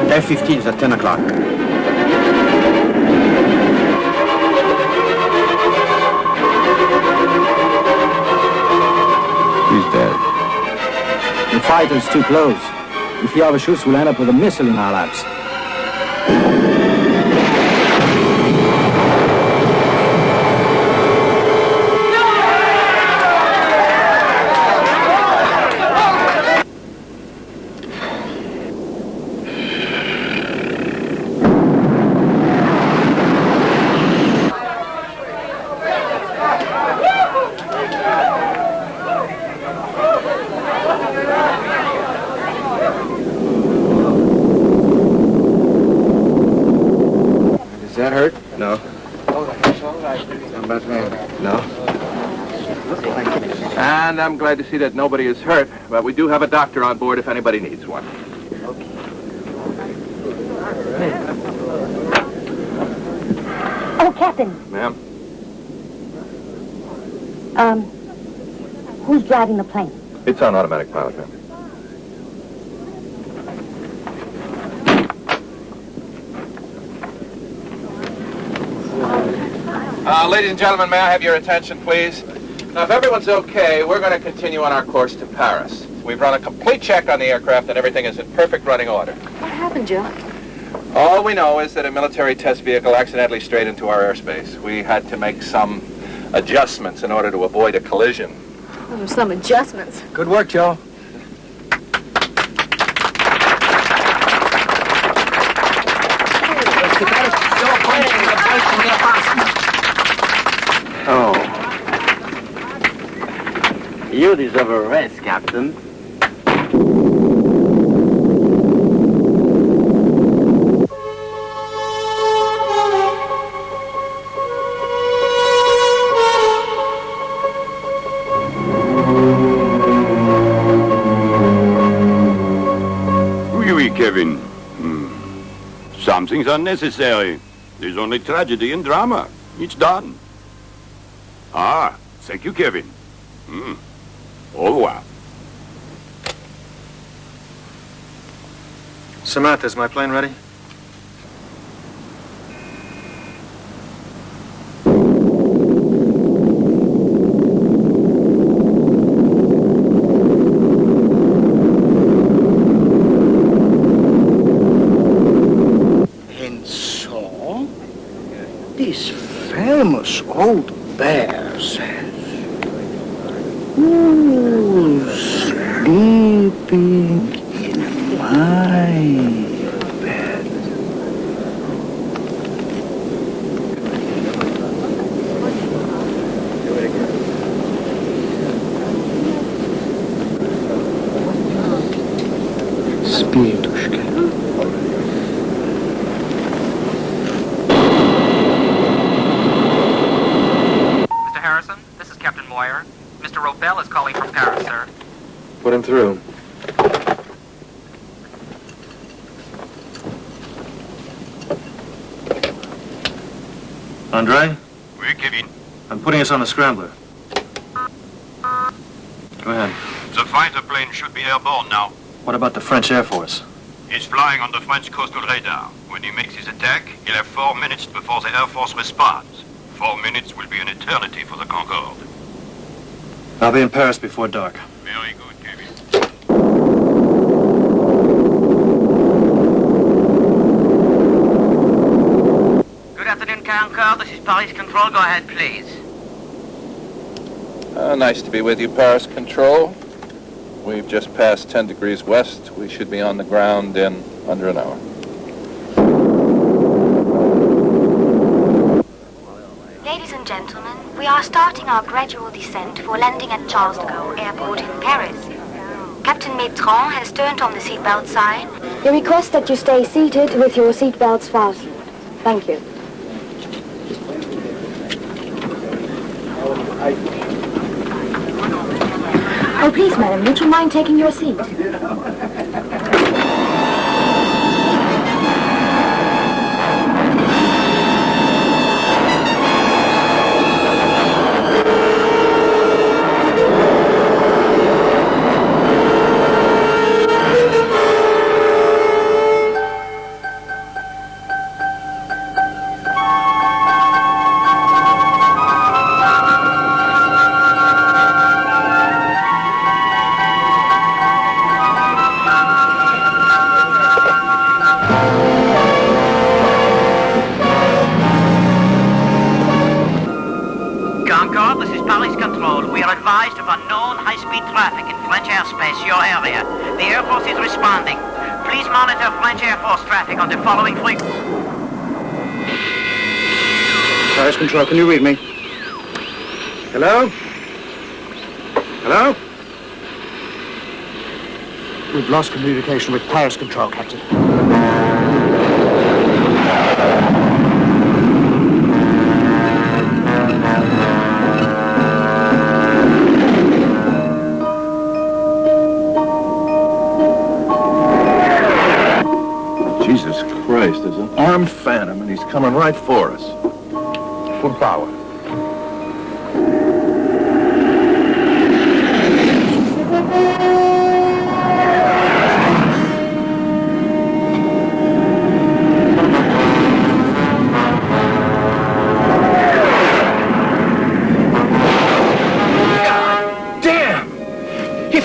B: F-15 is at 10 o'clock.
J: He's dead.
K: The fighter's too close. If he overshoots, we'll end up with a missile in our laps.
N: not hurt?
B: No. No. And I'm glad to see that nobody is hurt, but we do have a doctor on board if anybody needs one.
P: Oh, Captain.
B: Ma'am?
P: Who's driving the plane?
B: It's on automatic pilot, ma'am. Ladies and gentlemen, may I have your attention, please? Now, if everyone's okay, we're going to continue on our course to Paris. We've run a complete check on the aircraft, and everything is in perfect running order.
G: What happened, Joe?
B: All we know is that a military test vehicle accidentally strayed into our airspace. We had to make some adjustments in order to avoid a collision.
G: Well, there's some adjustments.
N: Good work, Joe.
T: Oh. You deserve a rest, Captain.
U: Oui, Kevin. Some things are necessary. There's only tragedy and drama. It's done. Ah, thank you, Kevin. Au revoir.
K: Samantha, is my plane ready?
S: And so, this famous old bear says, who's sleeping in my bed? Spirituške.
H: Mr. Harrison, this is Captain Moyer. Mr. Robel is calling from Paris, sir.
K: Put him through. Andre?
U: Oui, Kevin.
K: I'm putting us on the scrambler. Go ahead.
U: The fighter plane should be airborne now.
K: What about the French Air Force?
U: He's flying on the French coastal radar. When he makes his attack, he'll have 4 minutes before the Air Force responds. 4 minutes will be an eternity for the Concorde.
K: I'll be in Paris before dark.
U: Very good, Kevin.
R: Good afternoon, Concorde. This is Paris Control. Go ahead, please.
B: Nice to be with you, Paris Control. We've just passed 10 degrees west. We should be on the ground in under an hour.
V: Ladies and gentlemen, we are starting our gradual descent for landing at Charles de Gaulle Airport in Paris. Captain Maitron has turned on the seatbelt sign.
G: We request that you stay seated with your seatbelts fastened. Thank you. Oh, please, madam, would you mind taking your seat?
R: Concorde, this is Paris Control. We are advised of unknown high-speed traffic in French airspace, your area. The Air Force is responding. Please monitor French Air Force traffic on the following frequency.
L: Paris Control, can you read me? Hello? Hello?
K: We've lost communication with Paris Control, Captain.
J: There's an armed phantom, and he's coming right for us. Full power.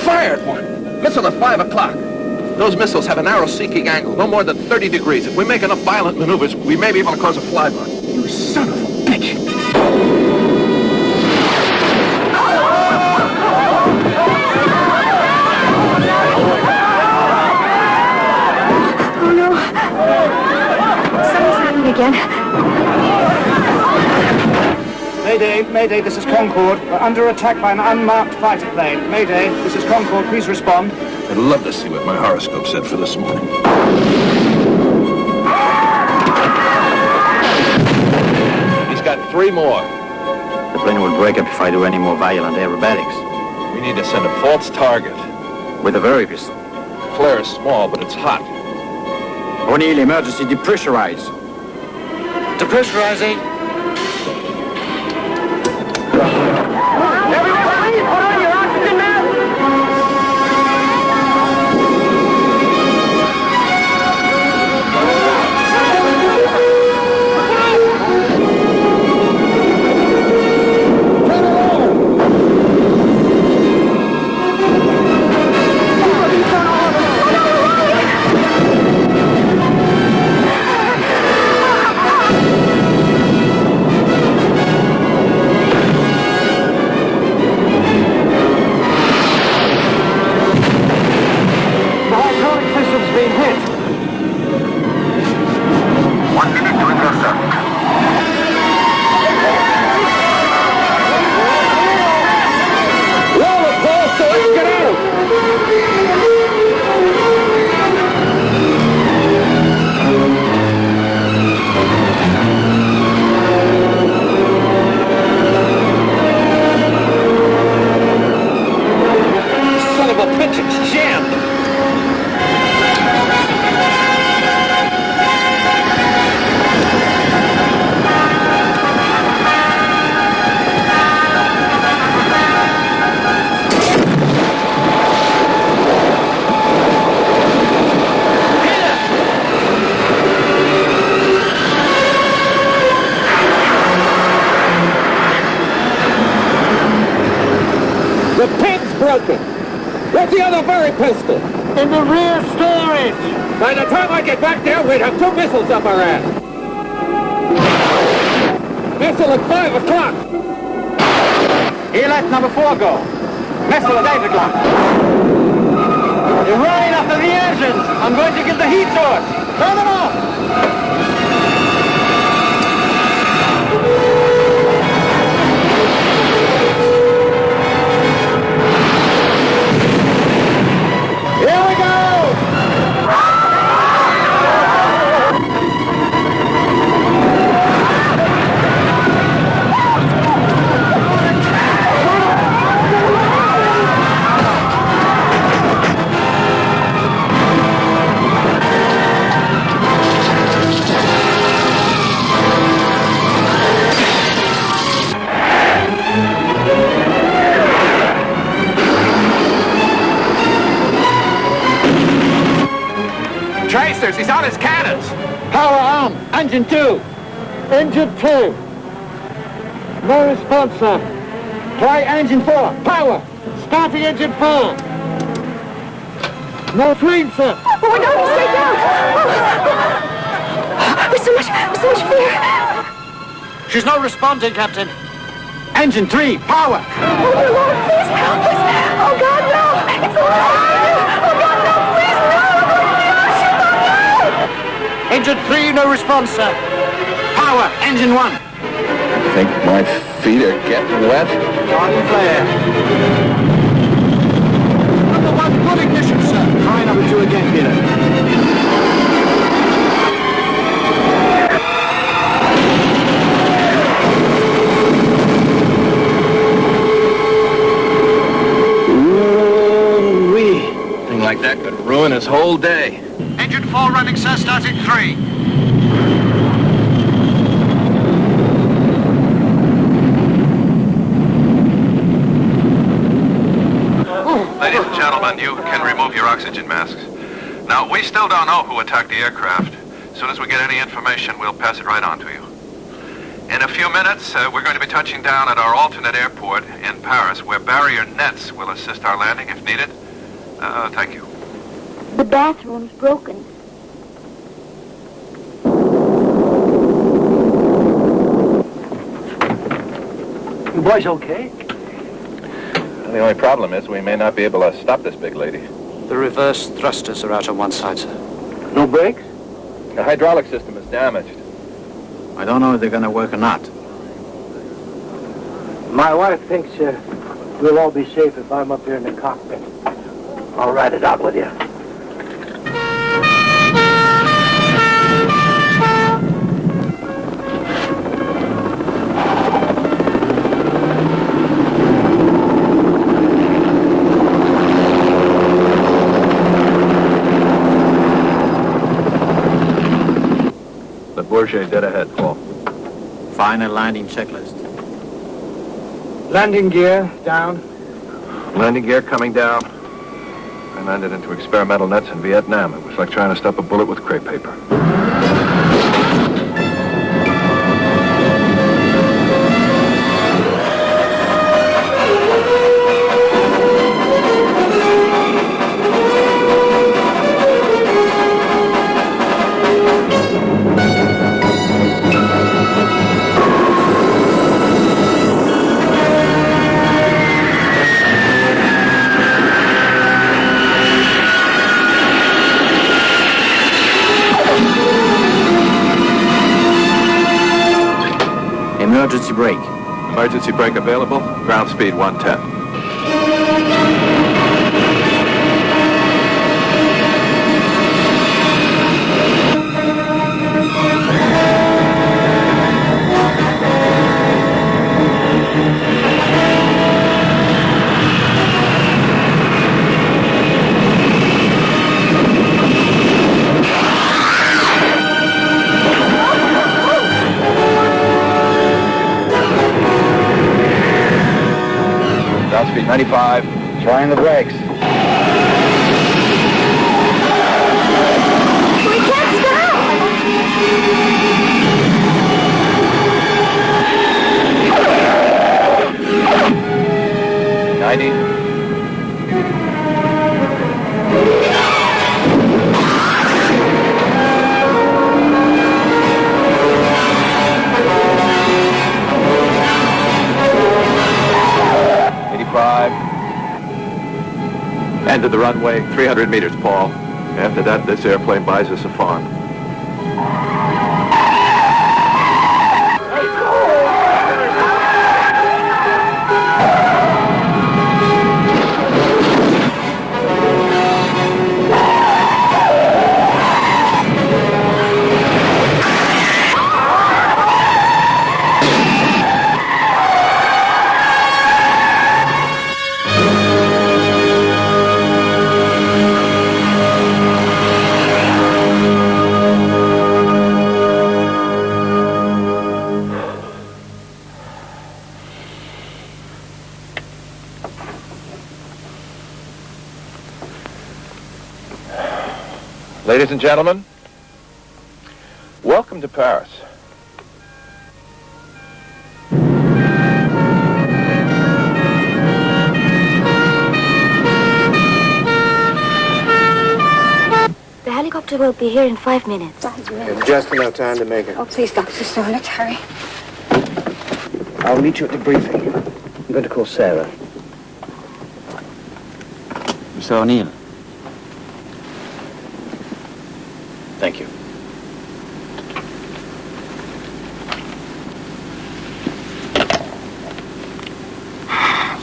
J: Fired one. Missile at 5 o'clock. Those missiles have a narrow seeking angle, no more than 30 degrees. If we make enough violent maneuvers, we may be able to cause a flyby.
S: You son of a bitch!
G: Oh, no. Something's happening again.
L: Mayday, Mayday, this is Concorde. We're under attack by an unmarked fighter plane. Mayday, this is Concorde, please respond.
J: I'd love to see what my horoscope said for this morning. He's got 3 more.
B: The plane will break up if I do any more violent aerobatics.
J: We need to send a false target.
B: With a very pistol.
J: Flare is small, but it's hot.
B: O'Neill, emergency depressurize.
K: Depressurizing.
A: The pin's broken. Where's the other very pistol? In the rear storage. By the time I get back there, we'd have 2 missiles up our ass. Missile at 5 o'clock.
L: He let number 4 go. Missile at 8 o'clock. They're running after the engines. I'm going to get the heat source. Turn them off.
A: Here we go!
J: Tracers, he's on his cannons.
A: Power on. Engine 2. Engine 2. No response, sir. Try engine 4. Power. Starting engine 4. No flame, sir.
G: Oh, we're down. Stay down. Oh. With so much fear.
L: She's not responding, Captain. Engine 3, power.
G: Oh, dear Lord, please help us. Oh, God, no. It's alive. Oh, God, no, please, no.
L: Engine 3, no response, sir. Power, engine 1.
J: I think my feet are getting wet.
L: On flare. Number 1, full ignition, sir. Try number 2 again, Peter.
J: Thing like that could ruin his whole day.
A: Engine 4 running, sir, starting 3.
I: gentlemen, you can remove your oxygen masks. Now, we still don't know who attacked the aircraft. As soon as we get any information, we'll pass it right on to you. In a few minutes, we're going to be touching down at our alternate airport in Paris, where barrier nets will assist our landing if needed. Thank you.
P: The bathroom's broken.
K: You boys okay?
J: The only problem is we may not be able to stop this big lady.
K: The reverse thrusters are out on one side, sir.
J: No brakes? The hydraulic system is damaged.
B: I don't know if they're going to work or not.
L: My wife thinks we'll all be safe if I'm up here in the cockpit. I'll ride it out with you.
J: The Bourget dead ahead, Paul.
B: Final landing checklist.
L: Landing gear down.
J: Landing gear coming down. I landed into experimental nets in Vietnam. It was like trying to stop a bullet with crepe paper.
B: Emergency brake.
J: Emergency brake available. Ground speed 110. Ground speed 95.
A: Trying the brakes.
P: We can't stop!
J: 90. End of the runway, 300 meters, Paul. After that, this airplane buys us a farm. Ladies and gentlemen, welcome to Paris.
V: The helicopter will be here in 5 minutes.
N: It's just enough time to make it.
C: Oh, please, Dr. Stone, let's hurry.
N: I'll meet you at the briefing. I'm going to call Sarah.
B: Mr. O'Neill. Thank you.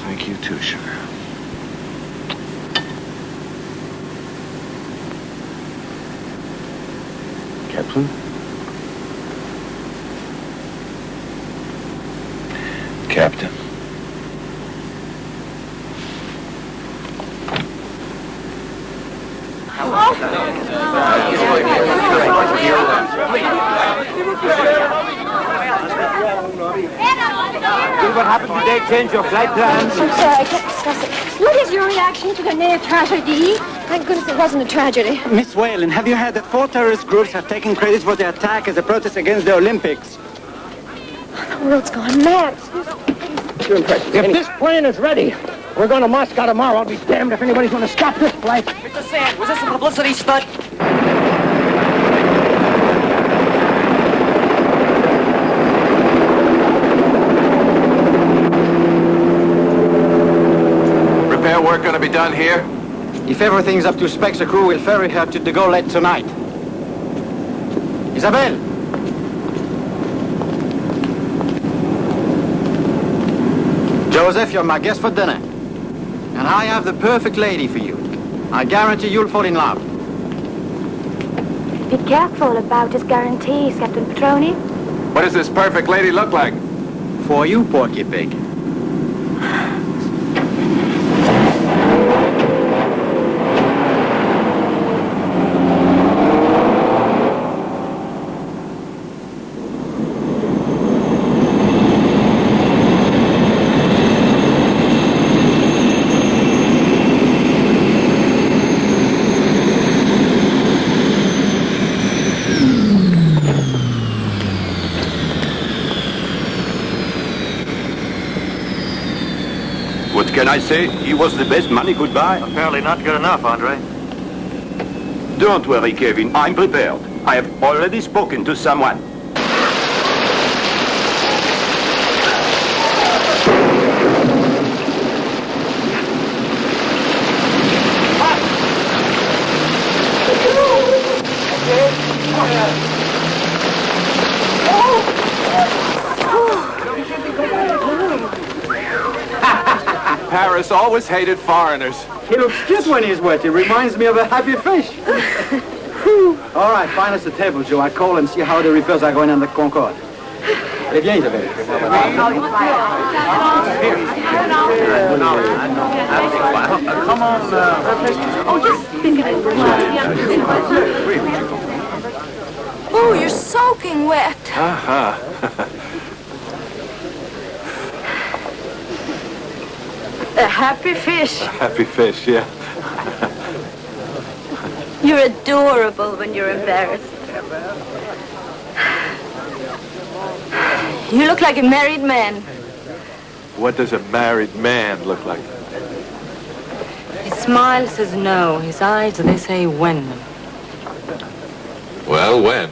J: Thank you too, sugar.
B: Captain?
J: Captain.
L: Did what happened today change your flight plans?
G: I'm sorry, I can't discuss it.
E: What is your reaction to the near tragedy?
G: Thank goodness it wasn't a tragedy.
L: Miss Whalen, have you heard that 4 terrorist groups have taken credit for the attack as a protest against the Olympics?
G: The world's gone mad.
L: If this plane is ready, we're going to Moscow tomorrow. I'll be damned if anybody's going to stop this flight.
H: Mr. Sand, was this a publicity stunt?
J: Repair work going to be done here?
L: If everything's up to specs, the crew will ferry her to De Gaulle late tonight. Isabel! Joseph, you're my guest for dinner. And I have the perfect lady for you. I guarantee you'll fall in love.
V: Be careful about his guarantees, Captain Petroni.
J: What does this perfect lady look like?
L: For you, Porky Pig.
U: What can I say? He was the best money could buy.
K: Apparently not good enough, Andre.
U: Don't worry, Kevin. I'm prepared. I have already spoken to someone.
J: Paris always hated foreigners.
L: He looks cute when he's wet. He reminds me of a happy fish. All right, find us a table, Joe. I call and see how the repairs are going on the Concorde. Allez, viens, Isabelle.
K: Come on.
E: Oh, just think of it. Oh, you're soaking wet.
C: A happy fish.
J: Happy fish, yeah.
C: You're adorable when you're embarrassed. You look like a married man.
J: What does a married man look like?
C: His smile says no. His eyes, they say when.
J: Well, when?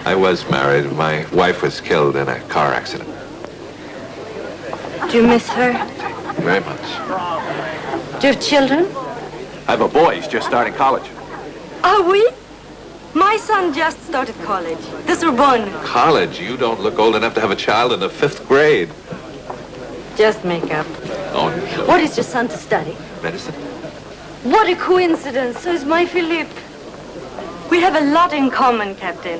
J: I was married. My wife was killed in a car accident.
C: Do you miss her?
J: Very much.
C: Do you have children?
J: I have a boy. He's just starting college.
C: Are we? My son just started college. The Sorbonne.
J: College? You don't look old enough to have a child in the 5th grade.
C: Just make up.
J: Oh, no.
C: What is your son to study?
J: Medicine?
C: What a coincidence. So is my Philippe. We have a lot in common, Captain.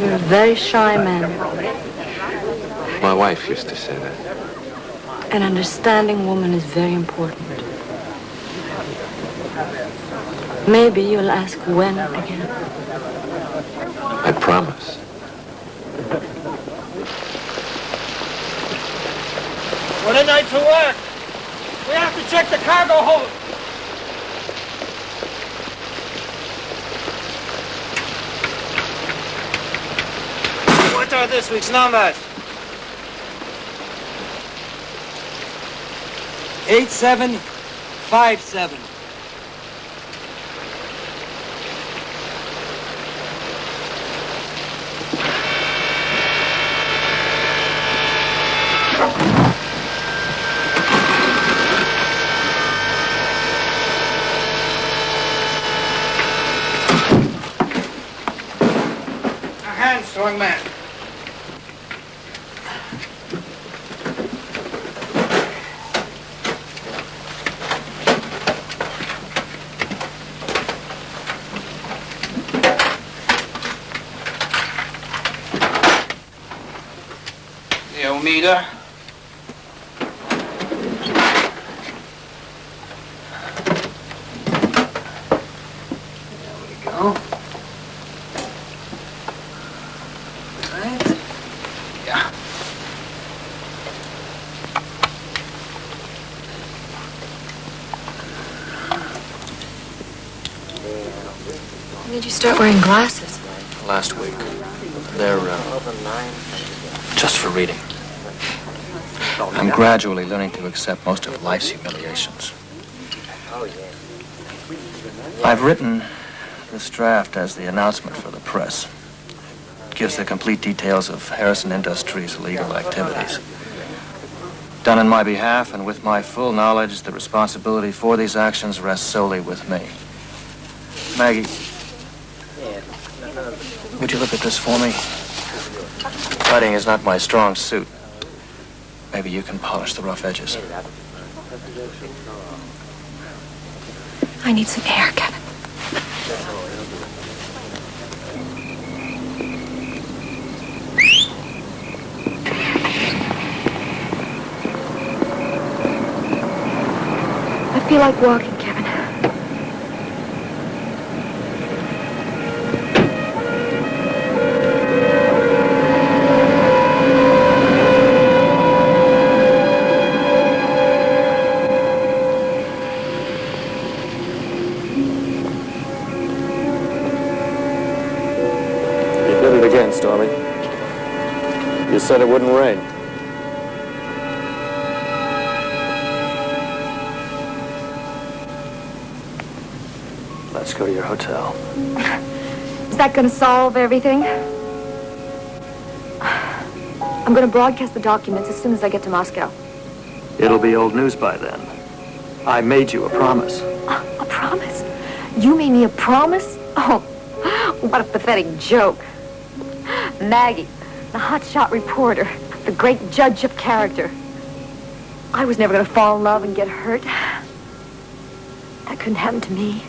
C: You're a very shy man.
J: My wife used to say that.
C: An understanding woman is very important. Maybe you'll ask when again.
J: I promise.
L: What a night for work. We have to check the cargo hold. What are this week's numbers? 8757. A hand, strong man. The meter.
G: start wearing glasses?
K: Last week. They're just for reading. I'm gradually learning to accept most of life's humiliations. I've written this draft as the announcement for the press. It gives the complete details of Harrison Industries' illegal activities. Done in my behalf and with my full knowledge, the responsibility for these actions rests solely with me. Maggie, would you look at this for me? Writing is not my strong suit. Maybe you can polish the rough edges.
G: I need some air, Kevin. I feel like walking, Kevin.
T: Stormy. You said it wouldn't rain. Let's go to your hotel.
G: Is that going to solve everything? I'm going to broadcast the documents as soon as I get to Moscow.
K: It'll be old news by then. I made you a promise.
G: A promise? You made me a promise? Oh, what a pathetic joke. Maggie, the hotshot reporter, the great judge of character. I was never going to fall in love and get hurt. That couldn't happen to me.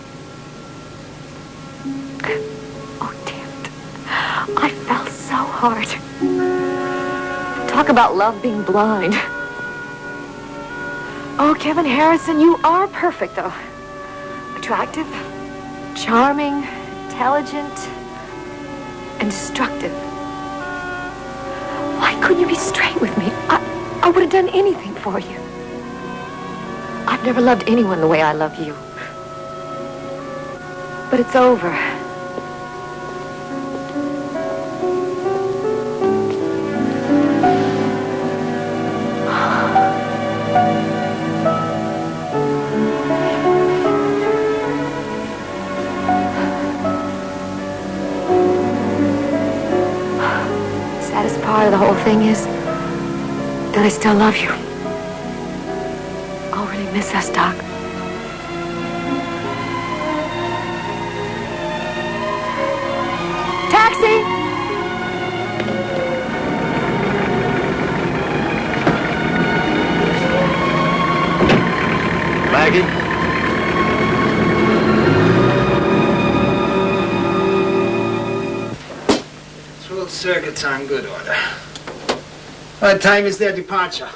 G: Oh, damn it. I fell so hard. Talk about love being blind. Oh, Kevin Harrison, you are perfect, though. Attractive, charming, intelligent, and destructive. Why couldn't you be straight with me? I would have done anything for you. I've never loved anyone the way I love you. But it's over. Part of the whole thing is that I still love you. I'll really miss us, Doc. Taxi!
T: Maggie?
N: Circuits are in good order. What time is their departure?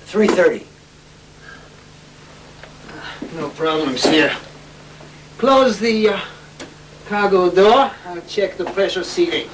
F: 3:30.
N: No problems here. Close the cargo door. I'll check the pressure sealing.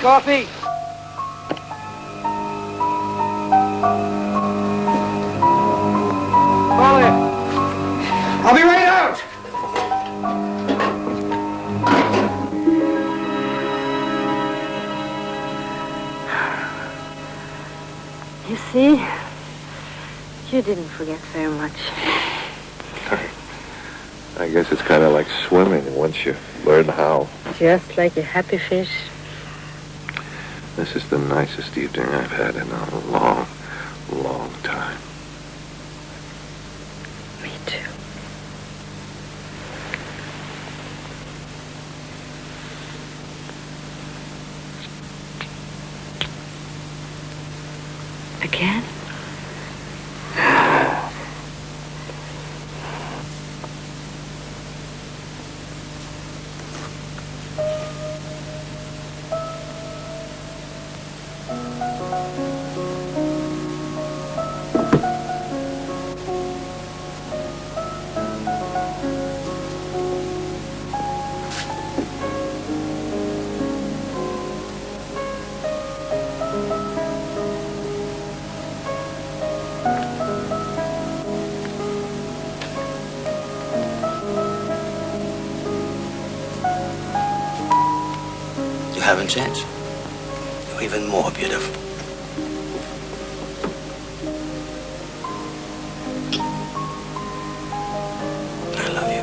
L: Coffee? Polly! I'll be right out!
C: You see, you didn't forget very much.
J: I guess it's kind of like swimming once you learn how.
C: Just like a happy fish.
J: This is the nicest evening I've had in a long, long time.
C: Me too. Again?
B: You haven't changed. You're even more beautiful. I love you.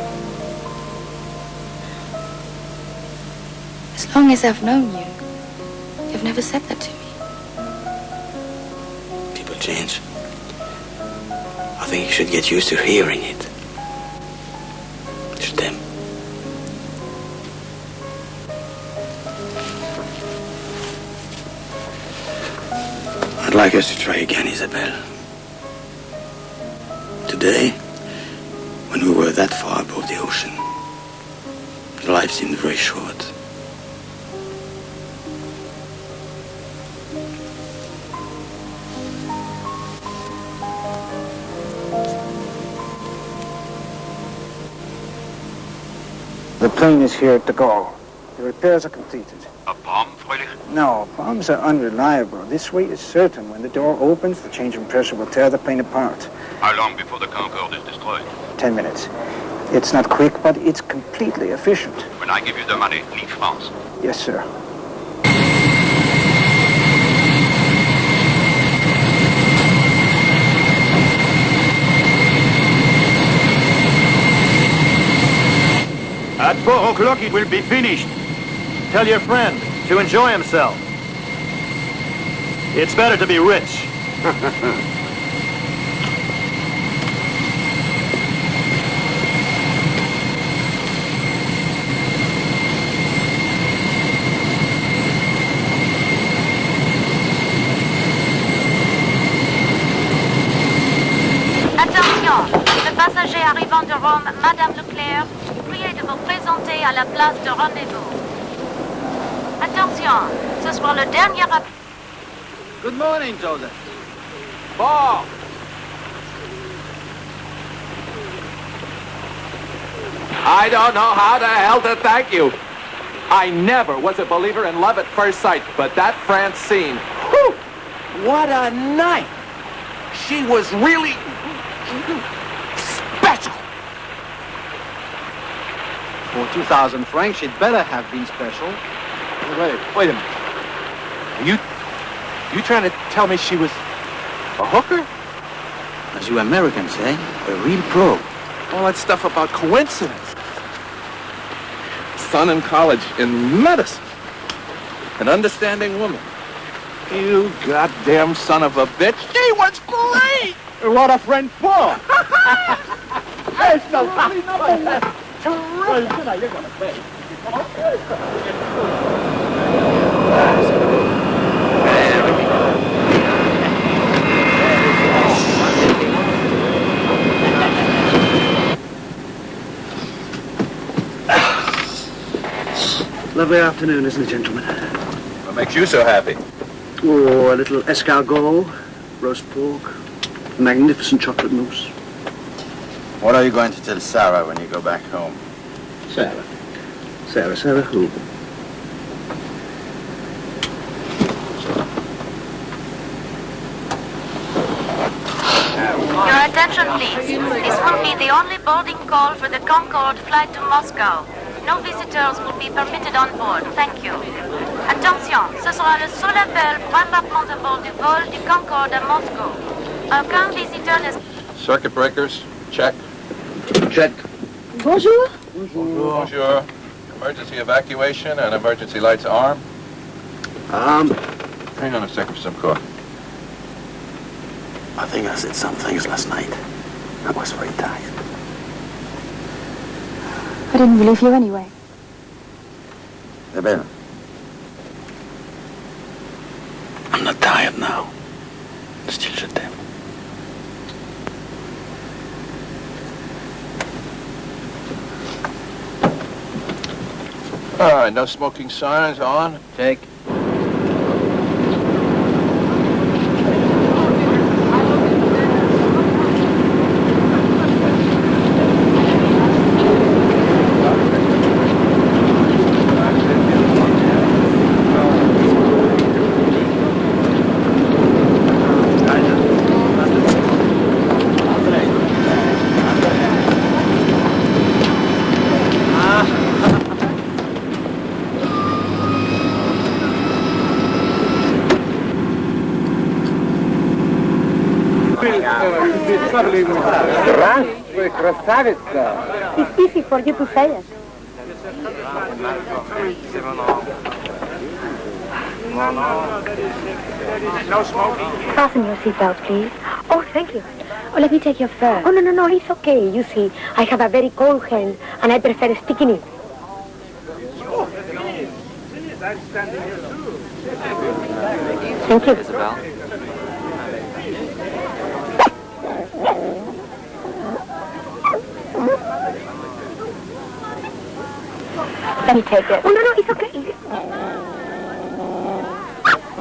C: As long as I've known you, you've never said that to me.
B: People change. I think you should get used to hearing it. Je t'aime. I'd like us to try again, Isabel. Today, when we were that far above the ocean, life seemed very short.
L: The plane is here at De Gaulle. The repairs are completed.
U: A bomb, Freilich?
L: No, bombs are unreliable. This way is certain. When the door opens, the change in pressure will tear the plane apart.
U: How long before the Concorde is destroyed?
L: 10 minutes. It's not quick, but it's completely efficient.
U: When I give you the money, leave France.
L: Yes, sir.
F: At 4 o'clock it will be finished. Tell your friend to enjoy himself. It's better to be rich.
V: Attention, le passager arrivant de Rome, Madame Leclerc, priez de vous présenter à la place de rendez-vous. Attention, ce sera le dernier appel.
D: Good morning, Joseph. Ball. I don't know how the hell to thank you. I never was a believer in love at first sight, but that Francine, whew, what a night. She was really special.
M: For 2,000 francs, she'd better have been special. Wait a minute. Are you trying to tell me she was a hooker?
B: As you Americans say, a real pro.
O: All that stuff about coincidence. Son in college in medicine. An understanding woman. You goddamn son of a bitch. She was great!
L: What a friend for!
O: It's the
N: Lovely afternoon, isn't it, gentlemen?
J: What makes you so happy?
N: Oh, a little escargot, roast pork, magnificent chocolate mousse.
B: What are you going to tell Sarah when you go back home?
N: Sarah? Sarah who?
V: Your attention, please. This will be the only boarding call for the Concorde flight to Moscow. No visitors will be permitted on board. Thank you. Attention, ce sera le seul appel pour embarquement à bord du vol du Concorde à Moscou. Aucun visiteur ne...
J: Circuit breakers, check.
N: Check.
C: Bonjour.
J: Bonjour. Emergency evacuation and emergency lights armed. Hang on a second for some coffee.
B: I think I said some things last night. I was very tired.
C: I didn't believe you anyway.
B: I'm not tired now.
K: style, je t'aime.
J: All right, no smoking sirens on.
K: Take.
A: Здравствуй, красавица!
C: It's easy for you to say it.
F: No smoking.
C: Fasten your seatbelt, please. Oh, thank you. Oh, let me take your fur. Oh, no, it's okay. You see, I have a very cold hand, and I prefer sticking it. Thank you.
H: Isabel?
C: Let me take it. Oh, no, it's okay.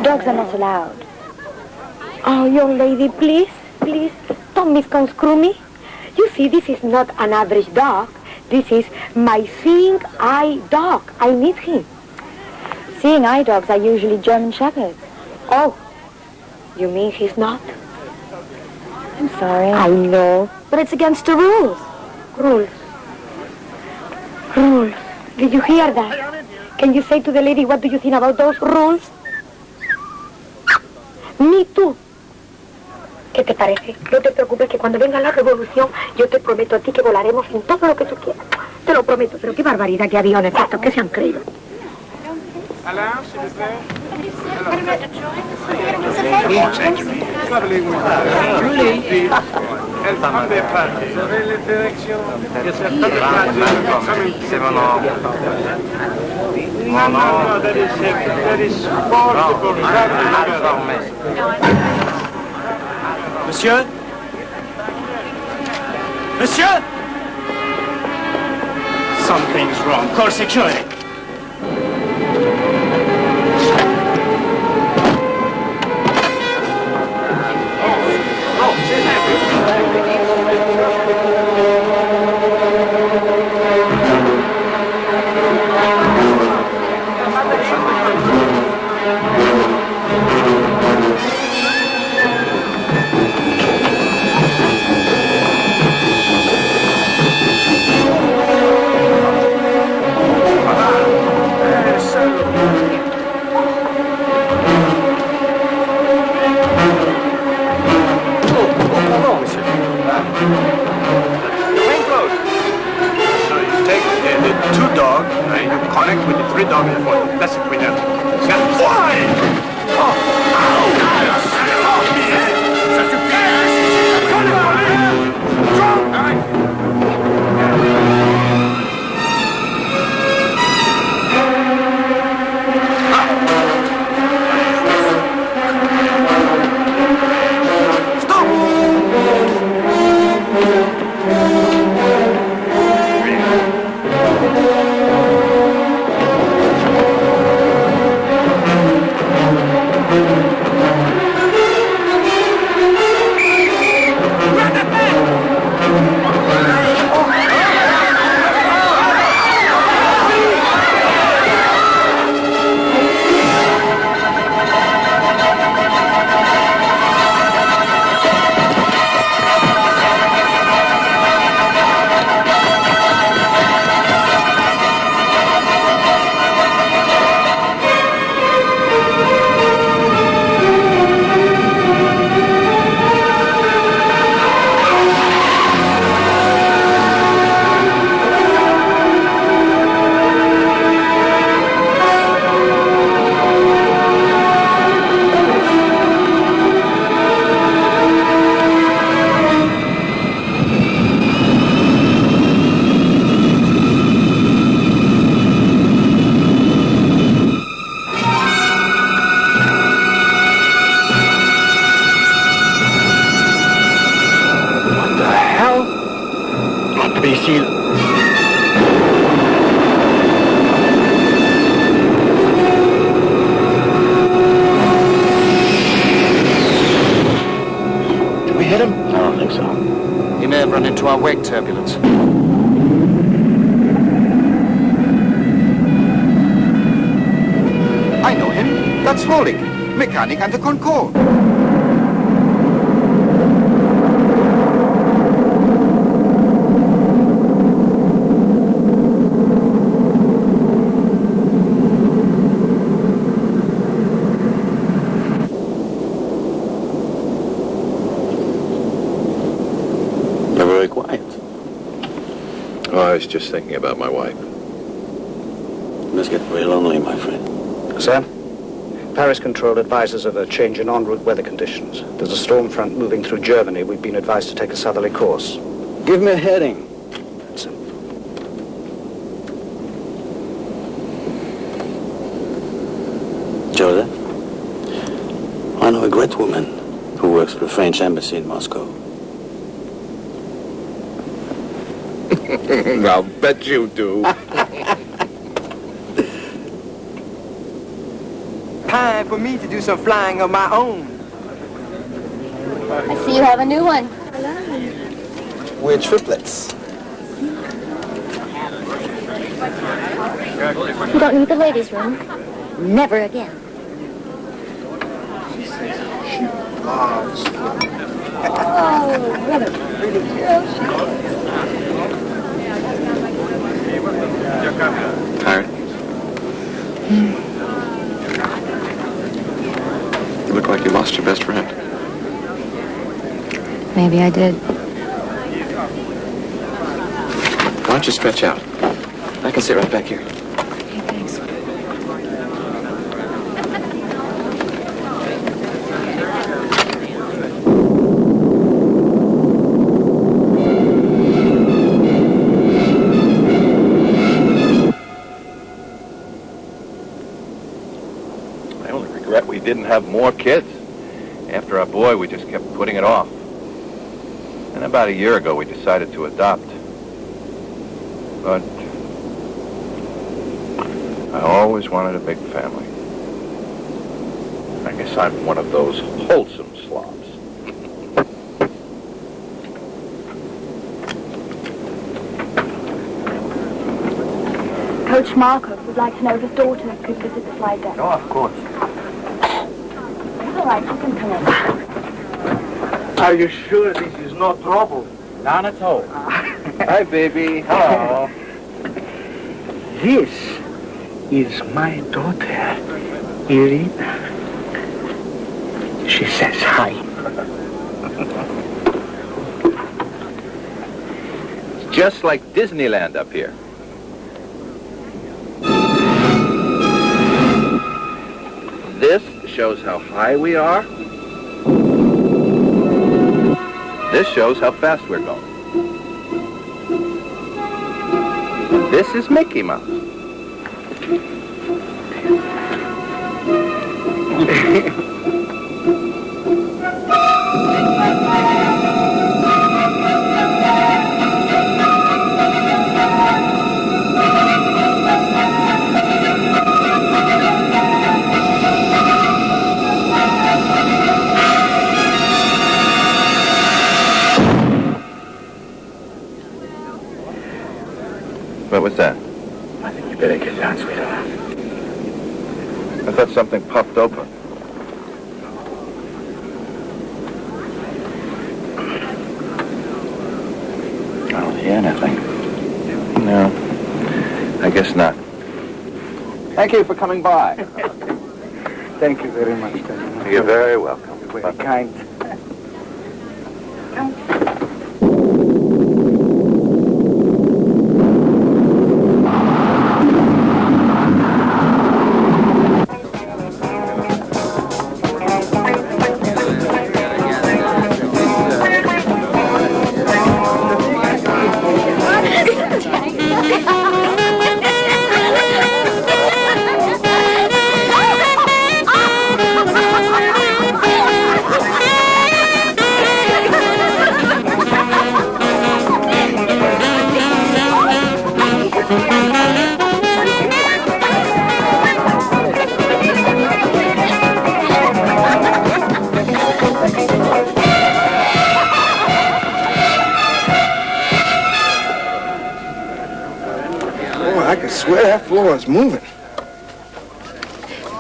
C: Dogs are not allowed. Oh, young lady, please, don't misconstrue me. You see, this is not an average dog. This is my seeing eye dog. I need him. Seeing eye dogs are usually German shepherds. Oh, you mean he's not? I'm sorry. I know, but it's against the rules. Rules. Did you hear that? Can you say to the lady, what do you think about those rules? Me too. ¿Qué te parece? No te preocupes que cuando venga la revolución yo te prometo a ti que volaremos en todo lo que tú quieras. Te lo prometo, pero qué barbaridad, qué aviones estos que se han creído.
F: Alain, s'il vous plaît. Elle prend des pattes. Vous avez les directions. C'est mon nom. No, that is possible.
K: Monsieur? Monsieur? Something's wrong. Call security.
F: Connect with the 3 dogs in the front. That's it, we know. Why?
M: our wake turbulence.
Q: I know him. That's Hollig, mechanic on the Concorde.
B: You're very quiet.
J: Oh, I was just thinking about my wife.
B: You must get very lonely, my friend.
M: Sir? Paris Control advises of a change in en route weather conditions. There's a storm front moving through Germany. We've been advised to take a southerly course.
B: Give me a heading. Joseph, I know a great woman who works for the French embassy in Moscow.
J: I'll bet you do.
O: Time for me to do some flying of my own.
P: I see you have a new one.
O: We're triplets.
P: You don't need the ladies' room. Never again. Oh, what a pretty girl.
K: Tired? You look like you lost your best friend.
G: Maybe I did.
K: Why don't you stretch out? I can sit right back here.
G: Okay, thanks.
J: I only regret we didn't have more kids. After our boy, we just kept putting it off. And about a year ago, we decided to adopt. But I always wanted a big family. I guess I'm one of those wholesome slobs.
R: Coach Markov would like to know if his daughter could visit the flight deck.
T: Oh, of course.
R: It's all right, you can come in.
T: Are you sure this is no trouble?
L: None at all.
T: Hi, baby. Hello. This is my daughter, Irina. She says hi.
J: It's just like Disneyland up here. This shows how high we are. This shows how fast we're going. This is Mickey Mouse. What was that?
T: I think you better get down, sweetheart.
J: I thought something popped open. I don't hear anything. No, I guess not. Thank you for coming by.
T: Thank you very much, Daddy.
J: You're very welcome.
T: You're very kind.
O: Boy, I could swear that floor is moving.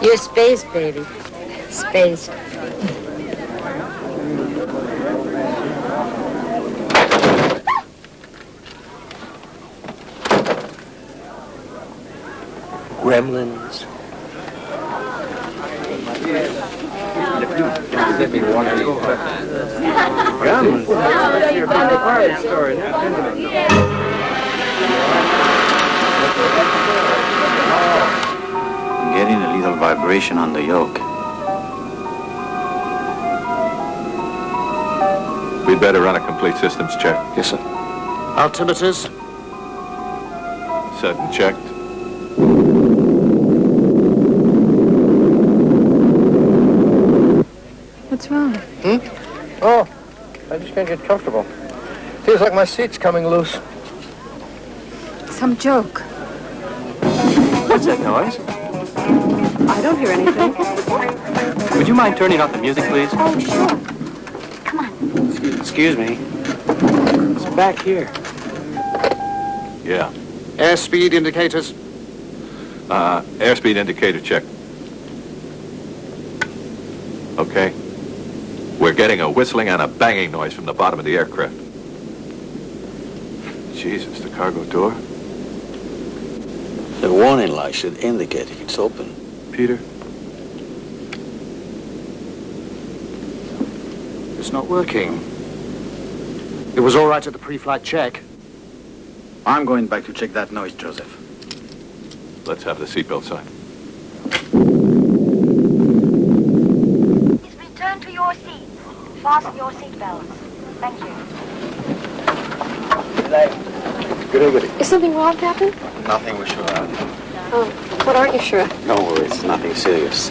E: You're space, baby. Space.
N: Gremlins.
B: I'm getting a little vibration on the yoke.
J: We'd better run a complete systems check.
M: Yes, sir. Altimeters?
J: Set and checked.
G: What's wrong?
N: Oh, I just can't get comfortable. Feels like my seat's coming loose.
G: Some joke.
K: What's that noise?
G: I don't hear anything.
K: Would you mind turning off the music, please?
G: Oh, sure.
B: Excuse me. It's back here.
J: Yeah.
M: Airspeed indicators?
J: Airspeed indicator check. Okay. We're getting a whistling and a banging noise from the bottom of the aircraft. Jesus, the cargo door.
B: The warning light should indicate it's open.
J: Peter?
M: It's not working. It was all right at the pre-flight check.
Q: I'm going back to check that noise, Joseph.
J: Let's have the seatbelt sign.
V: Please return to your seats. Fasten your seatbelts. Thank you.
N: Goody.
G: Is something wrong, Captain?
B: Nothing we're sure of.
G: Oh, what aren't you sure?
B: No worries, nothing serious.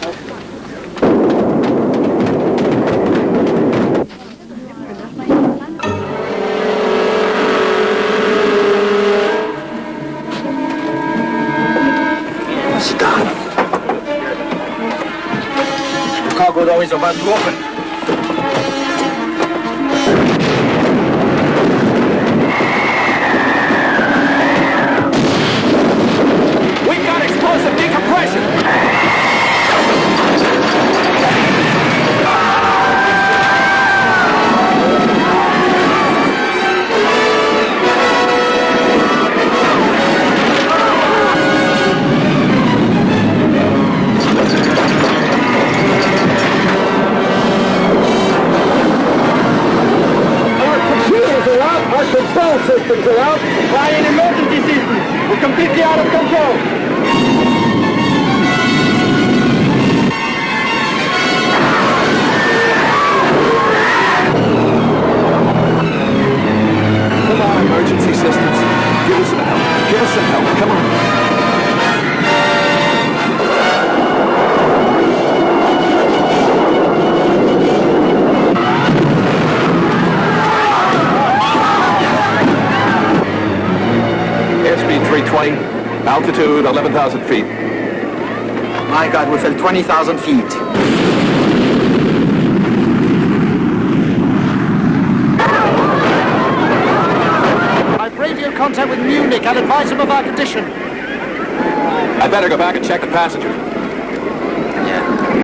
O: Stop. The cargo door is about to open.
D: We've got explosive decompression!
A: Our control systems are out. Try an emergency system. We're completely out of control.
J: Come on, emergency systems. Give us some help. Give us some help. Come on. Airspeed 320, altitude 11,000 feet.
Q: My God, we fell 20,000 feet.
M: I've radio contact with Munich. I'll advise him of our condition.
J: I'd better go back and check the passenger.